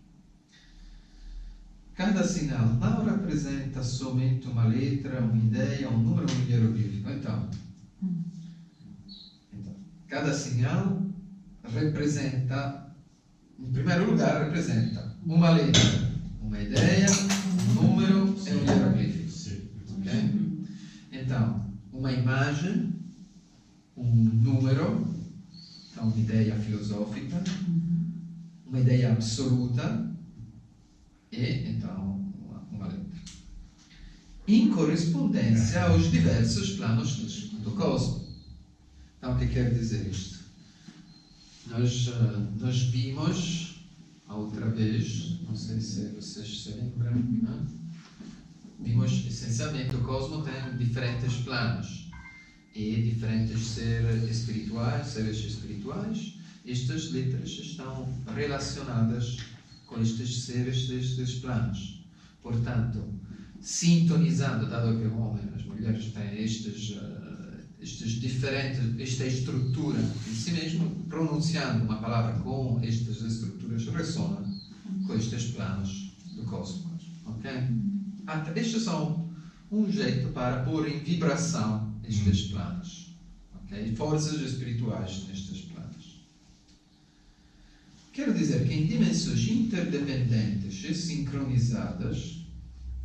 cada sinal não representa somente uma letra, uma ideia, um número, um hieroglífico. Então, cada sinal representa, em primeiro lugar, representa uma letra, uma ideia, um número e um hieroglífico. Okay? Então, uma imagem, um número, então uma ideia filosófica, uma ideia absoluta e, então, uma letra. Em correspondência aos diversos planos do cosmos. Então, o que quer dizer isto? Nós vimos a outra vez, não sei se vocês se lembram, né? Vimos essencialmente o cosmos tem diferentes planos e diferentes seres espirituais. Estas letras estão relacionadas com estes seres destes planos. Portanto, sintonizando, dado que o homem e as mulheres têm esta estrutura em si mesmo, pronunciando uma palavra com estas estruturas, ressona com estes planos do cosmos. Ok? Estes são um jeito para pôr em vibração estes planos. Ok? Forças espirituais nestes planos. Quero dizer que em dimensões interdependentes e sincronizadas,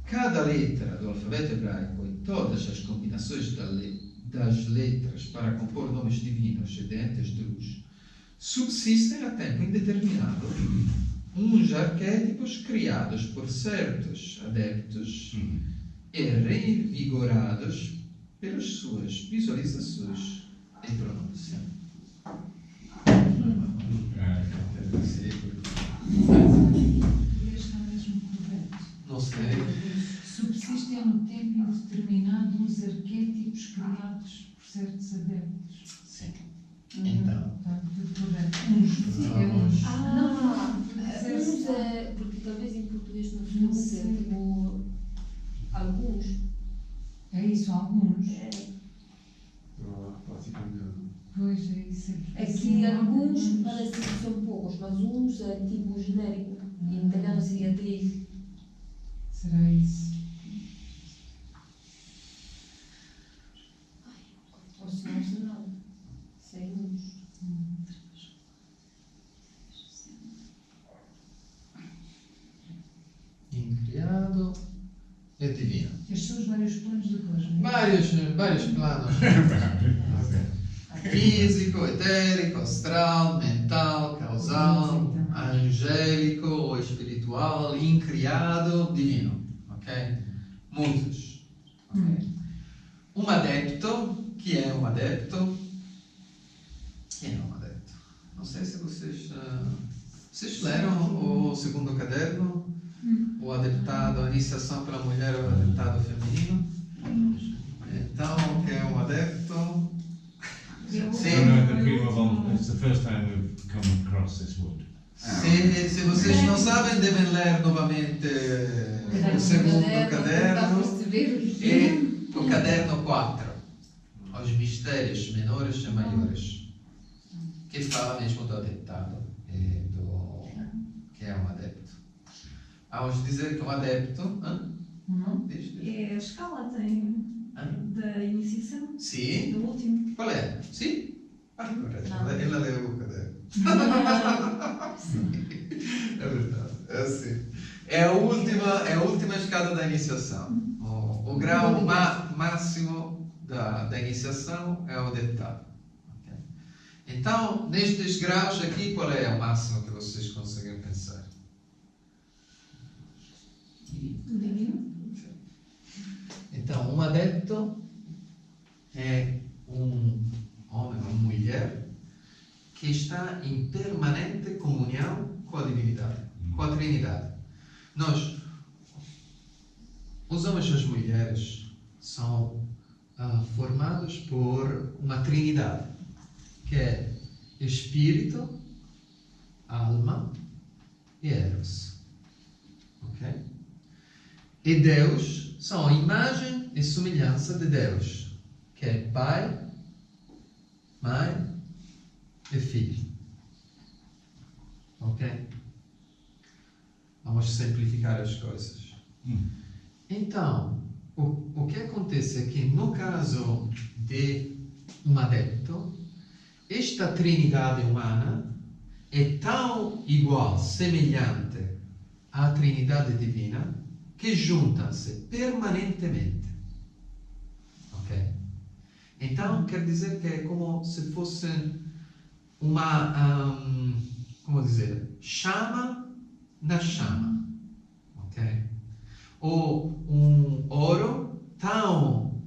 cada letra do alfabeto hebraico e todas as combinações das letras para compor nomes divinos e de entes de luz subsistem a tempo indeterminado uns arquétipos criados por certos adeptos e revigorados pelas suas visualizações e pronúncia. Está mesmo correto. Não sei. Subsistem há um tempo indeterminado uns arquétipos criados por certos adeptos. Sim. Então. Está tudo correto. Porque talvez em português não sei. são alguns. Pois é isso. É que alguns parece que são poucos, mas uns é tipo genérico. Em italiano seria dei. Será isso? Ou se não, se não. Sei uns. Incriado e divino. Estes são os vários planos de Deus, não é? Vários planos. Físico, etérico, astral, mental, causal, angélico ou espiritual, incriado, divino. Ok? Muitos. Okay? Um adepto, que é um adepto? Quem é um adepto? Não sei se vocês leram o segundo caderno, o adeptado, a iniciação pela mulher ou adeptado feminino. Então, o que é um adepto? It's the first time we've come across this word. Se vocês não sabem, devem ler novamente o segundo caderno e o caderno 4, os mistérios menores e maiores, que fala mesmo do adeptado, que é um adepto. Vamos dizer que um adepto... É a escala da iniciação. Sim. Do último. Qual é? Sim? Ela leu o caderno. É verdade, é assim. É a última escada da iniciação. O grau máximo da iniciação é o adeptado. Okay? Então, nestes graus aqui, qual é o máximo que vocês conseguem pensar? O divino. Então, um adepto é um homem ou mulher que está em permanente comunhão com a divindade, com a Trindade. Os homens e as mulheres são formados por uma Trindade, que é Espírito, Alma e Eros. Ok? E Deus são a imagem e semelhança de Deus, que é Pai, Mãe e Filho. Ok? Vamos simplificar as coisas. Então, o que acontece é que no caso de um adepto, esta Trindade humana é tão igual, semelhante à Trindade divina, que juntam-se permanentemente. Ok? Então, quer dizer que é como se fosse uma, como dizer, chama na chama. Ok? Ou um ouro tão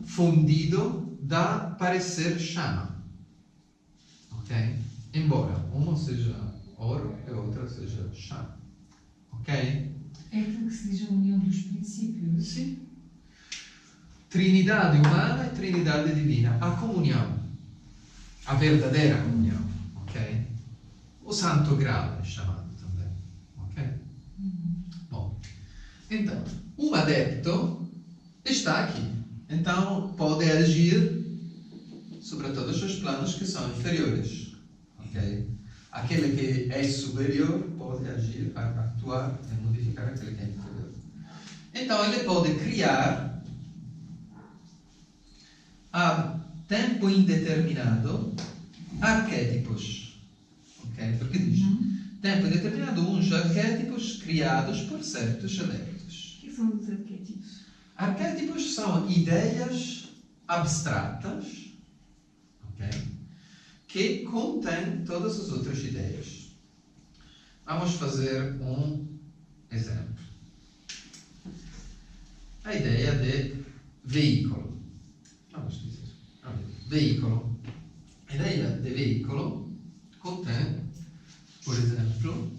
fundido dá parecer chama. Ok? Embora uma seja ouro e outra seja chama. Ok? É aquilo que se diz a união dos princípios. Sim. Trinidade humana e Trinidade divina. A comunhão. A verdadeira comunhão. Ok? O Santo Graal é chamado também. Ok? Bom. Então, um adepto está aqui. Então, pode agir sobre todos os planos que são inferiores. Ok? Aquele que é superior pode agir, actuar e modificar aquele que é inferior. Então, ele pode criar a tempo indeterminado arquétipos. Ok? Porque diz tempo indeterminado, uns arquétipos criados por certos adeptos. O que são os arquétipos? Arquétipos são ideias abstratas, ok? Que contêm todas as outras ideias. Vamos fazer um exemplo. A ideia de veículo. Vamos dizer. Veículo. A ideia de veículo contém, por exemplo,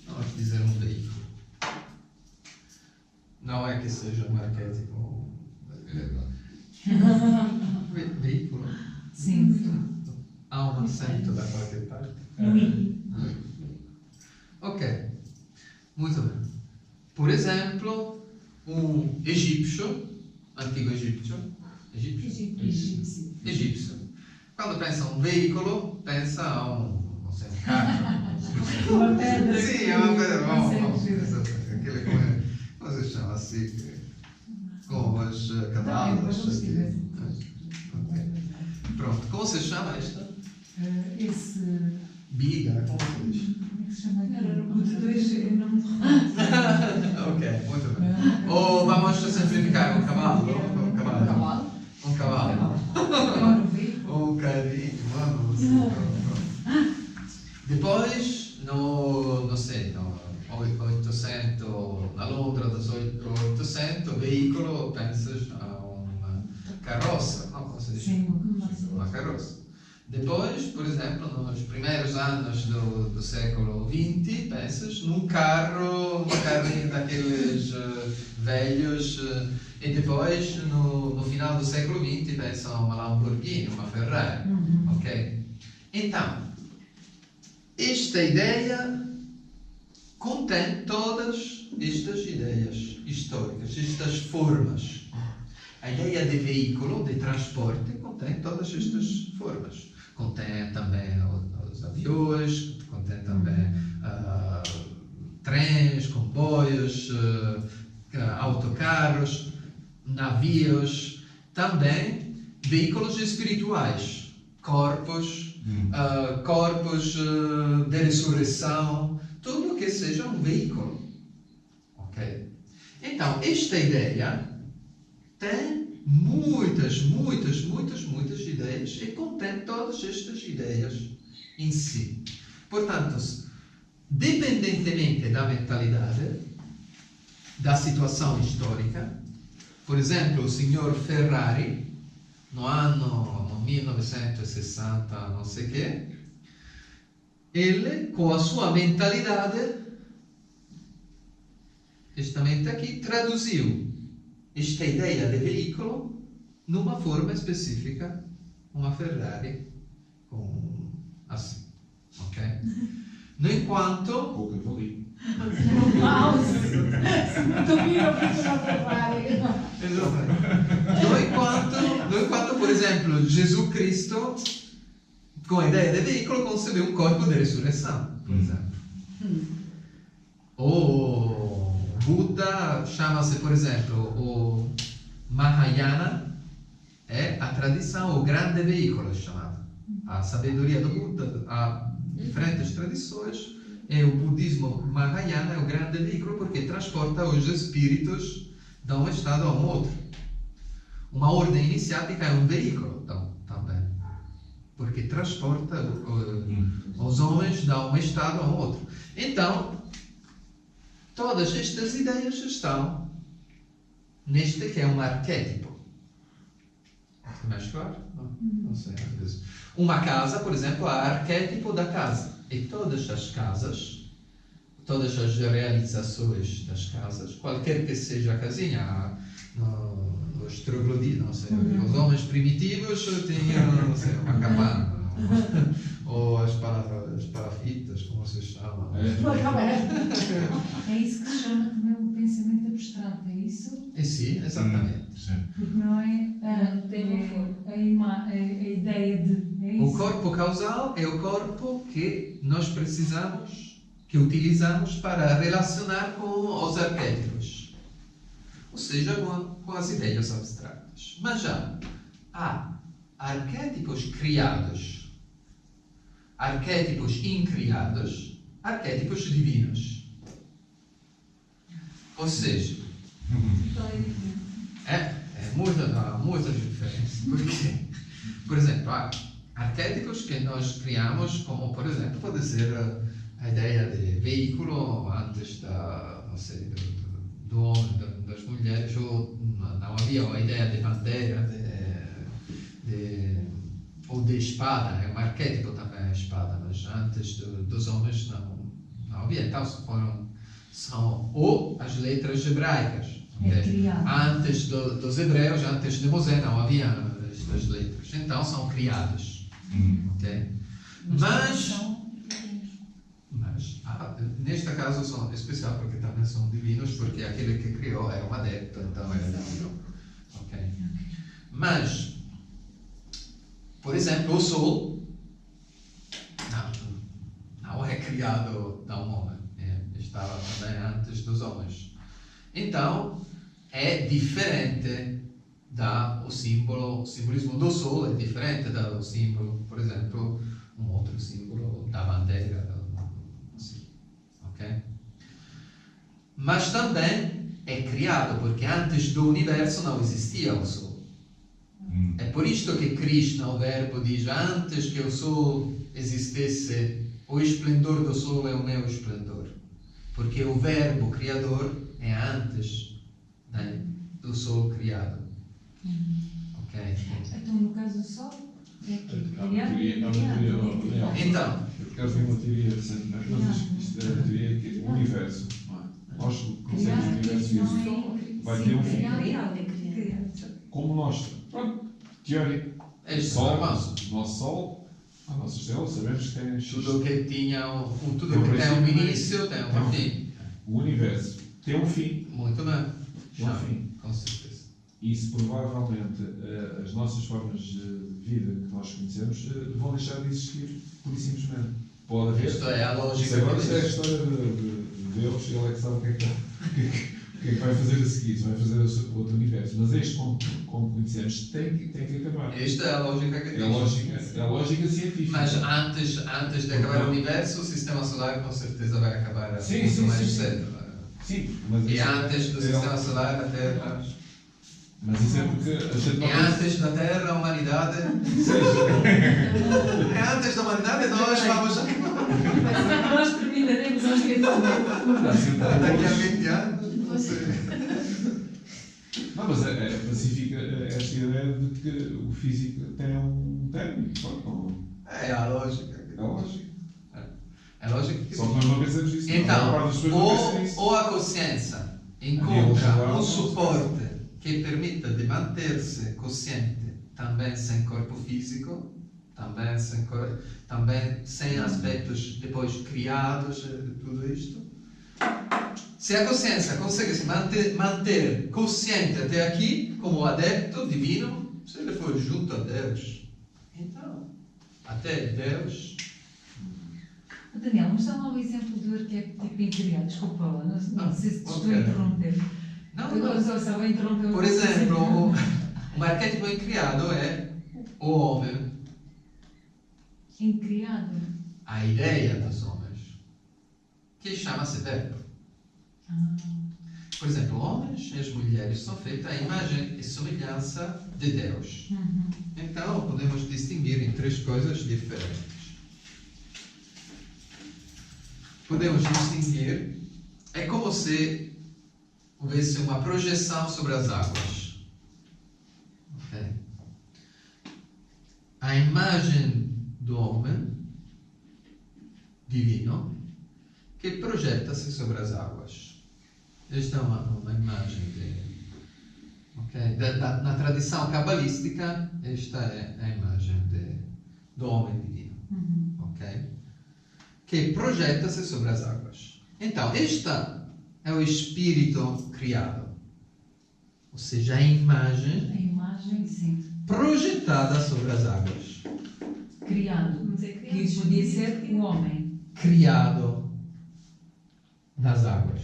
vamos dizer um veículo. Não é que seja um arquétipo. Veículo. Sim. Há um acento da qualquer parte. Oui. Ok. Muito bem. Por exemplo, um egípcio, antigo egípcio, egípcio. Quando pensa um veículo, pensa a não sei, um carro. Uma pedra. Sim, é uma pedra. Não Aquele como se chama assim, com os cavalos. Pronto, como se chama esta? Esse. Biga, como se diz? Como é que se chama aquilo? O de dois, eu não me recordo. Ok, muito bem. Ou vamos simplificar um cavalo? Um cavalo. Um cavalo. Um carrinho, vamos. Depois, não sei, no 800, na Londra dos 800, veículo, pensas a uma carroça, não? Como se diz? Sim, uma carroça. Depois, por exemplo, nos primeiros anos do século XX, pensas num carrinho daqueles velhos, e depois, no final do século XX, pensam uma Lamborghini, uma Ferrari. Ok? Então, esta ideia contém todas estas ideias históricas, estas formas. A ideia de veículo, de transporte, contém todas estas formas. Contém também os aviões, contém também trens, comboios, autocarros, navios, também veículos espirituais, corpos de ressurreição, tudo que seja um veículo. Ok? Então, esta ideia tem muitas ideias e contém todas estas ideias em si. Portanto, dependentemente da mentalidade, da situação histórica, por exemplo, o senhor Ferrari, no ano 1960, não sei o quê, ele, com a sua mentalidade, esta mente aqui, traduziu esta ideia de veículo numa forma específica, uma Ferrari assim, ok? No enquanto... Ou cavalinho. No enquanto, por exemplo, Jesus Cristo, com a ideia de veículo, concebeu um corpo de ressurreição, por exemplo. O Buda chama-se, por exemplo, o Mahayana, é a tradição, o grande veículo chamado. A sabedoria do Buda, há diferentes tradições, e o budismo Mahayana é o grande veículo porque transporta os espíritos de um estado a um outro. Uma ordem iniciática é um veículo também, porque transporta os homens de um estado a um outro. Então, todas estas ideias estão neste que é um arquétipo. É mais claro? Não sei, às vezes. Uma casa, por exemplo, é o arquétipo da casa. E todas as casas, todas as realizações das casas, qualquer que seja a casinha, os trogloditas, não sei, os homens primitivos tinham, não sei, uma cabana, ou as palafitas, como se chama. É isso que se chama também o pensamento abstrato, é isso? Sim, exatamente. Porque não é a ideia de... É o corpo causal é o corpo que nós precisamos, que utilizamos para relacionar com os arquétipos. Ou seja, com as ideias abstratas. Mas já há arquétipos criados, arquétipos incriados, arquétipos divinos. Ou seja, há muitas diferenças. Por quê? Por exemplo, há arquétipos que nós criamos, como por exemplo, pode ser a ideia de veículo antes do homem, das mulheres, ou não havia a ideia de bandeira, ou de espada, é um arquétipo também a espada, mas antes dos homens não havia. Então são ou as letras hebraicas. Okay? Antes dos hebreus, antes de Moisés, não havia estas letras. Então são criadas. Okay? Mas há neste caso são especial porque também são divinos, porque aquele que criou era um adepto, então era divino. Ok? Mas, por exemplo, o Sol não é criado da um homem, estava também antes dos homens. Então, é diferente o simbolismo do Sol é diferente do símbolo, por exemplo, um outro símbolo da bandeira, assim, ok? Mas também é criado, porque antes do universo não existia o Sol. É por isto que Krishna, o verbo, diz: antes que o Sol existisse, o esplendor do Sol é o meu esplendor. Porque o verbo criador é antes, né, do Sol criado. Ok? Então, no caso do Sol, é que Há uma teoria, Então, eu quero ver uma teoria recentemente, mas isto é a teoria que o universo, nós conhecemos o universo físico, vai ter um fim. Como nós, pronto, teórico, o Sol, o nosso Sol, a nossa estrela, sabemos que tem tudo que tinha tudo que tem um início tem um fim. O universo tem um fim. Muito bem. Tem um fim. Com certeza. Isso provavelmente as nossas formas de vida que nós conhecemos vão deixar de existir pura e simplesmente. Pode haver. Isto é a lógica. Agora é a história de Deus, ele é que sabe o que é que vai fazer a seguir, se vai fazer outro universo. Mas este, como conhecemos, tem que acabar. Esta é a lógica que É a lógica científica. Mas antes de acabar o universo, o sistema solar com certeza vai acabar muito mais cedo. Sim, mas e antes do sistema solar, a Terra. Mas isso é porque a gente não. E antes da Terra, a humanidade. E antes da humanidade, nós vamos acabar. Nós terminaremos aos 20 anos. Daqui a 20 anos, não sei. Não, mas pacifica esta ideia de que o físico tem um término. É a lógica. É a lógica. É lógico que só que nós não pensamos nisso. Então, ou a consciência encontra um suporte que permita de manter-se consciente também sem corpo físico, também sem aspectos depois criados de tudo isto. Se a consciência consegue se manter consciente até aqui, como adepto divino, se ele for junto a Deus, então, até Deus. Daniel, mas dá lá o exemplo do arquétipo incriado. Desculpa, não sei se te estou a interromper. Não. Por exemplo, um arquétipo incriado é o homem. Incriado? A ideia dos homens, que chama-se verbo. Por exemplo, homens e as mulheres são feitos à imagem e semelhança de Deus. Então, podemos distinguir em três coisas diferentes. Podemos distinguir, é como se houvesse uma projeção sobre as águas. Okay? A imagem do homem divino que projeta-se sobre as águas. Esta é uma imagem na tradição cabalística, esta é a imagem do homem divino. Ok? Que projeta-se sobre as águas. Então, esta é o espírito criado. Ou seja, a imagem sim. Projetada sobre as águas. Criado. Que podia ser o homem. Criado nas águas.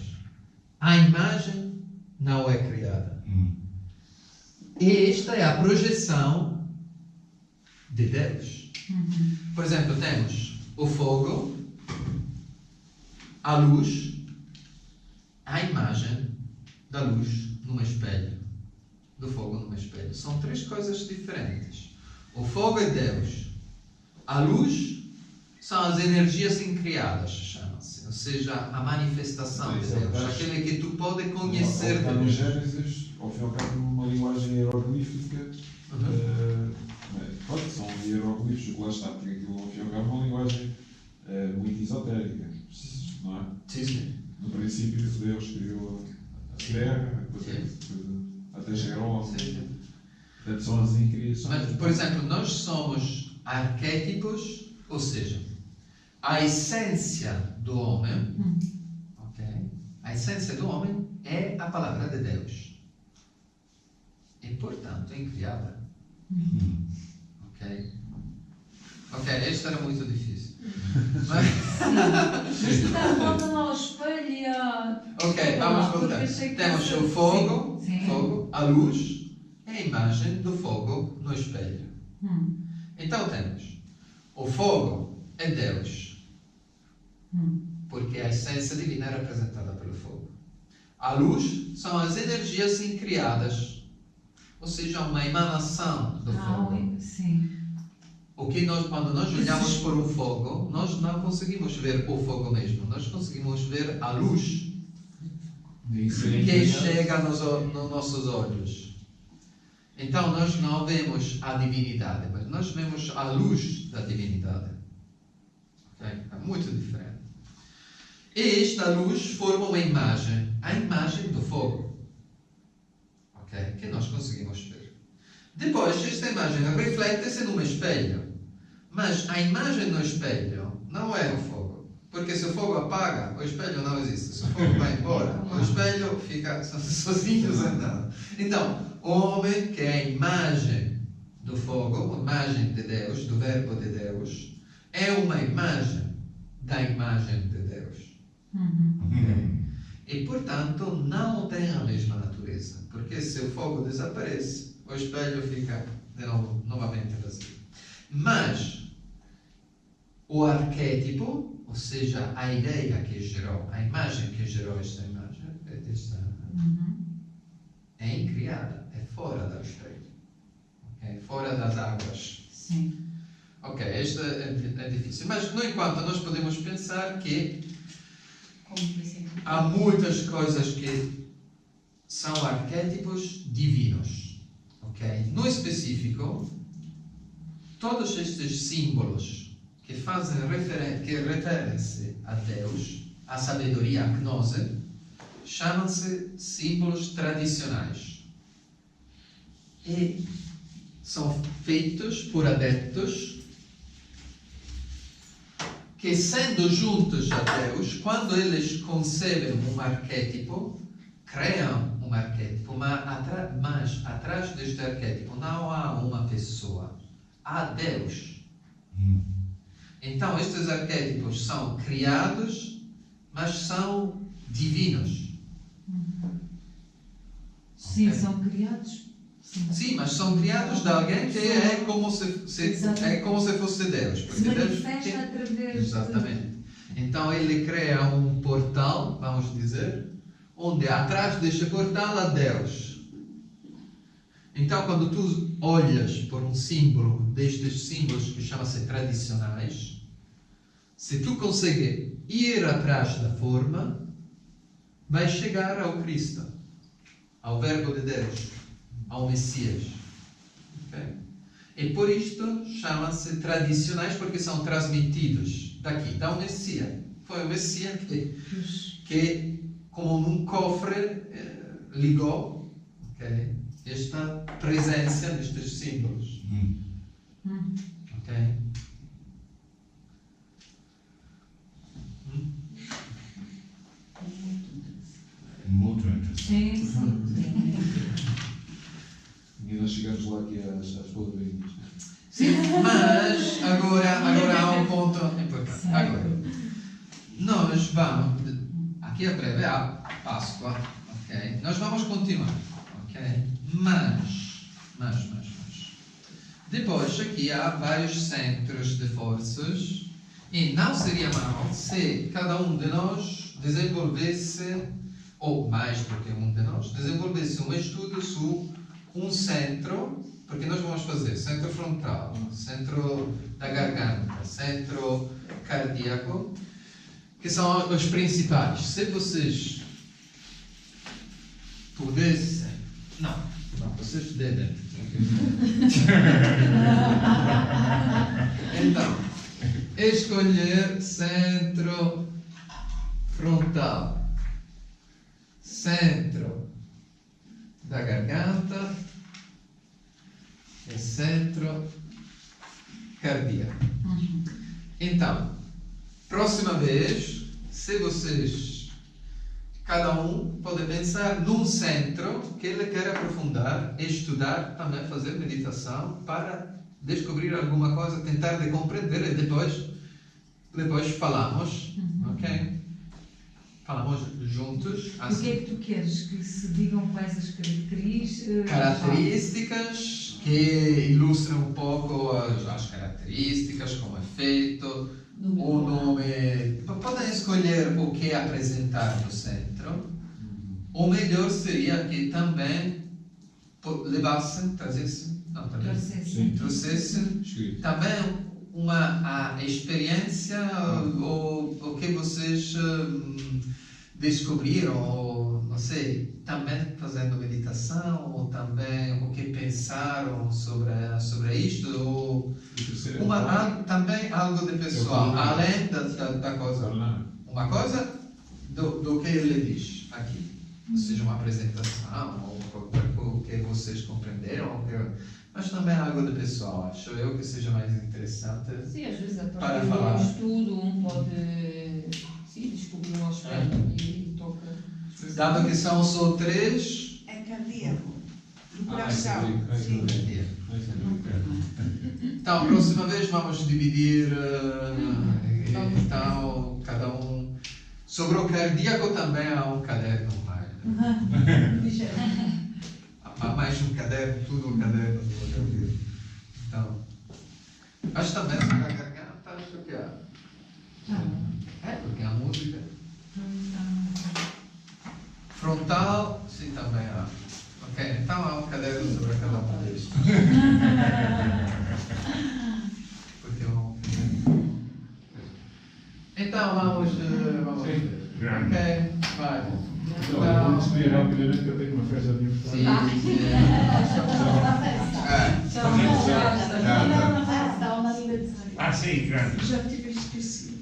A imagem não é criada. E esta é a projeção de Deus. Por exemplo, temos o fogo, a luz, a imagem da luz num espelho, do fogo num espelho. São três coisas diferentes. O fogo é Deus. A luz são as energias incriadas, chama-se. Ou seja, a manifestação de Deus. Aquele que tu pode conhecer de Deus. Deus. Gênesis, ao fim e ao cabo, uma linguagem hieroglífica. Pode, são hieroglifos, lá está, porque aquilo, ao fim e ao cabo, é uma linguagem muito esotérica. Não é? Sim. No princípio, Deus criou a terra, até chegar ao homem. Portanto, são as incriações. Mas, por exemplo, nós somos arquétipos, ou seja, a essência do homem, ok? A essência do homem é a palavra de Deus. E, portanto, é incriada. Ok? Ok, esta era muito difícil. Mas volta lá ao espelho e a... Ok, vamos voltar. Temos o fogo, fogo, a luz, é a imagem do fogo no espelho. Então temos o fogo é Deus, porque a essência divina é representada pelo fogo. A luz são as energias incriadas, ou seja, uma emanação do fogo. Sim. O que nós, quando nós olhamos por um fogo, nós não conseguimos ver o fogo mesmo, nós conseguimos ver a luz que chega nos nossos olhos. Então nós não vemos a divinidade, mas nós vemos a luz da divinidade. Okay? É muito diferente. E esta luz forma uma imagem, a imagem do fogo, okay? Que nós conseguimos ver. Depois, esta imagem reflete-se num espelho. Mas a imagem no espelho não é o fogo. Porque se o fogo apaga, o espelho não existe. Se o fogo vai embora, o espelho fica sozinho, sem nada. Então, o homem, que é a imagem do fogo, a imagem de Deus, do verbo de Deus, é uma imagem da imagem de Deus. E, portanto, não tem a mesma natureza. Porque se o fogo desaparece, o espelho fica de novo, novamente vazio. Mas o arquétipo, ou seja, a ideia que gerou, a imagem que gerou esta imagem, é incriada, é fora do espelho, okay? Fora das águas. Sim. Ok, esta é difícil. Mas, no entanto, nós podemos pensar que há muitas coisas que são arquétipos divinos. Okay? No específico, todos estes símbolos que fazem que referem-se a Deus, a sabedoria, a gnose, chamam-se símbolos tradicionais. E são feitos por adeptos que, sendo juntos a Deus, quando eles concebem um arquétipo, criam um arquétipo, mas atrás deste arquétipo não há uma pessoa, há Deus. Então, estes arquétipos são criados, mas são divinos. Sim, Okay? são criados. Sim, mas são criados de alguém que é como se fosse Deus. Se manifesta através Exatamente. Então, ele cria um portal, vamos dizer, onde atrás deste portal há Deus. Então, quando tu olhas por um símbolo, destes símbolos que chamam-se tradicionais, se tu conseguir ir atrás da forma, vai chegar ao Cristo, ao Verbo de Deus, ao Messias. Okay? E por isto chamam-se tradicionais, porque são transmitidos daqui, da Messias. Foi o Messias que como num cofre, ligou, okay, esta presença destes símbolos. Ok? Muito interessante. Sim. E nós chegamos lá aqui às polverinhas. Sim, mas agora há um ponto importante. Agora, nós vamos, aqui a breve a Páscoa, ok? Nós vamos continuar, ok? Mas, depois aqui há vários centros de forças e não seria mal se cada um de nós desenvolvesse, ou mais do que um de nós, desenvolvesse um estudo sobre um centro, porque nós vamos fazer centro frontal, centro da garganta, centro cardíaco, que são os principais. Se vocês pudessem... Não, vocês devem. Então, escolher centro frontal, centro da garganta e centro cardíaco. Então, próxima vez, se vocês, cada um pode pensar num centro que ele quer aprofundar, estudar, também fazer meditação para descobrir alguma coisa, tentar de compreender e depois falamos, ok? Falamos juntos. O que é que tu queres que se digam quais as Características que ilustram um pouco as características, como é feito, o nome. Podem escolher o que apresentar no centro. O melhor seria que também levassem, trouxessem também a experiência, o que vocês descobriram, ou não sei, também fazendo meditação, ou também o que pensaram sobre isto, ou também algo de pessoal, além da coisa. Uma coisa do que ele diz aqui, ou seja, uma apresentação, ou o que vocês compreenderam, mas também algo de pessoal, acho eu que seja mais interessante. Sim, às vezes a para partir falar. do estudo pode descobrir um aspecto e toca. Dado que são só 3, É cardíaco. Do coração. Sim. Então, próxima vez vamos dividir, então, cada um. Sobre o cardíaco também há um caderno mais. Há mais um caderno, tudo um caderno. Então, acho também que a garganta, acho que há. Porque há música. Frontal, sim, também há. Ok, então há um caderno sobre cada um deles. Porque então vamos ver. Ok, vai. Vamos despedir rapidamente que eu tenho uma festa de aniversário. Sim. Ah, sim, grande. Já tive esquecido.